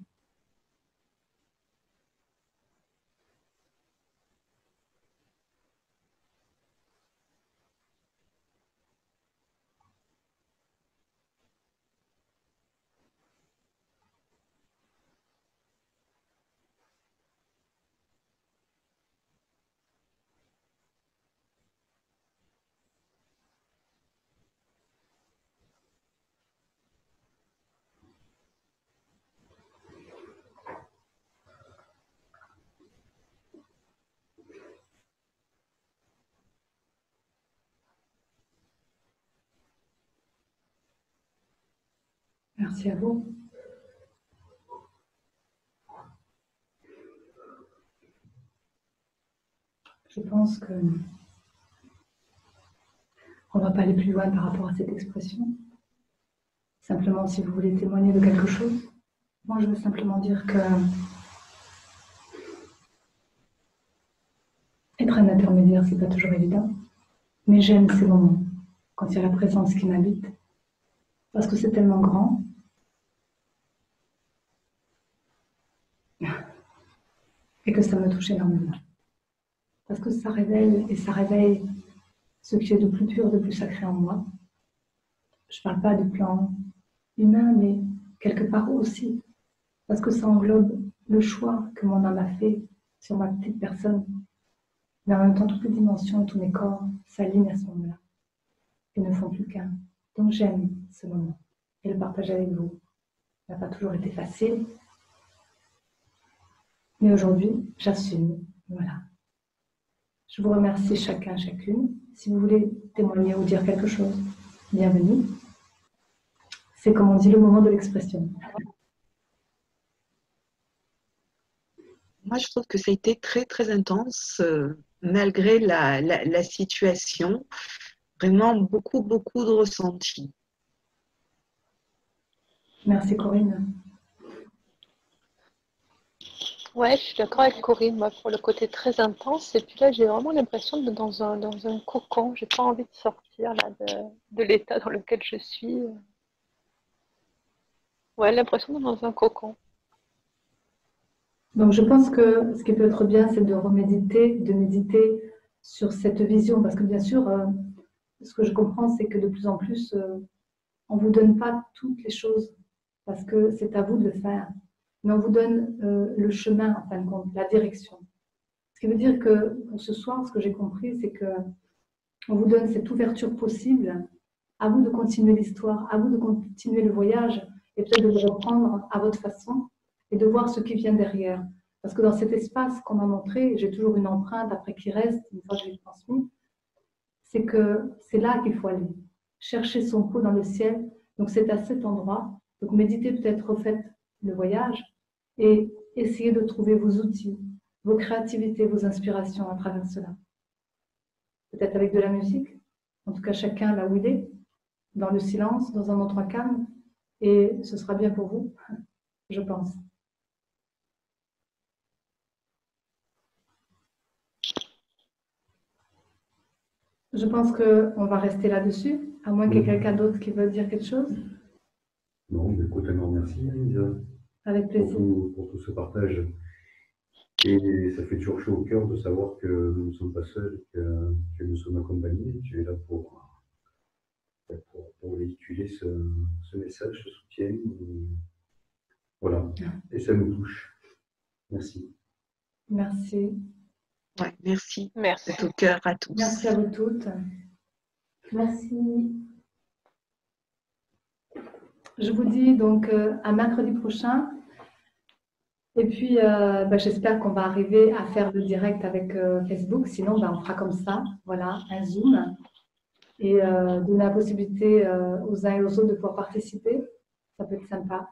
Merci à vous. Je pense que on ne va pas aller plus loin par rapport à cette expression. Simplement, si vous voulez témoigner de quelque chose, moi je veux simplement dire que être un intermédiaire, c'est pas toujours évident, mais j'aime ces moments, quand il y a la présence qui m'habite, parce que c'est tellement grand, et que ça me touche énormément. Parce que ça révèle et ça réveille ce qui est de plus pur, de plus sacré en moi. Je ne parle pas du plan humain, mais quelque part aussi, parce que ça englobe le choix que mon âme a fait sur ma petite personne. Mais en même temps, toutes les dimensions, tous mes corps s'alignent à ce moment-là et ne font plus qu'un. Donc j'aime ce moment et le partage avec vous. Ça n'a pas toujours été facile, mais aujourd'hui, j'assume. Voilà. Je vous remercie chacun, chacune. Si vous voulez témoigner ou dire quelque chose, bienvenue. C'est comme on dit le moment de l'expression. Moi, je trouve que ça a été très, très intense, malgré la situation. Vraiment beaucoup, beaucoup de ressentis. Merci Corinne. Ouais, je suis d'accord avec Corinne, moi, pour le côté très intense. Et puis là, j'ai vraiment l'impression d'être dans un cocon. J'ai pas envie de sortir là, de l'état dans lequel je suis. Ouais, l'impression d'être dans un cocon. Donc je pense que ce qui peut être bien, c'est de méditer sur cette vision. Parce que bien sûr, ce que je comprends, c'est que de plus en plus, on ne vous donne pas toutes les choses. Parce que c'est à vous de le faire. Mais on vous donne le chemin, en fin de compte, la direction. Ce qui veut dire que pour ce soir, ce que j'ai compris, c'est qu'on vous donne cette ouverture possible. À vous de continuer l'histoire, à vous de continuer le voyage et peut-être de le reprendre à votre façon et de voir ce qui vient derrière. Parce que dans cet espace qu'on m'a montré, j'ai toujours une empreinte après qui reste, une fois que je l'ai transmis, c'est que c'est là qu'il faut aller. Chercher son pot dans le ciel. Donc c'est à cet endroit. Donc méditez peut-être, refaites le voyage et essayez de trouver vos outils, vos créativités, vos inspirations à travers cela. Peut-être avec de la musique, en tout cas chacun là où il est, dans le silence, dans un endroit calme, et ce sera bien pour vous, je pense. Je pense qu'on va rester là-dessus, à moins qu'il y ait quelqu'un d'autre qui veuille dire quelque chose. Non, mais écoute, un grand merci, Lisa, Avec plaisir. pour tout ce partage. Et ça fait toujours chaud au cœur de savoir que nous ne sommes pas seuls, que nous sommes accompagnés. Tu es là pour véhiculer ce message, ce soutien. Et voilà, et ça nous touche. Merci. Merci. Ouais, merci. Merci. De tout cœur à tous. Merci à vous toutes. Merci. Je vous dis donc à mercredi prochain. Et puis, j'espère qu'on va arriver à faire le direct avec Facebook. Sinon, on fera comme ça. Voilà, un Zoom. Et donner la possibilité aux uns et aux autres de pouvoir participer. Ça peut être sympa.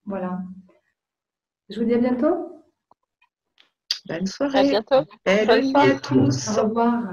Voilà. Je vous dis à bientôt. Bonne soirée. À bientôt. Belle Bonne nuit soirée. à tous. Au revoir.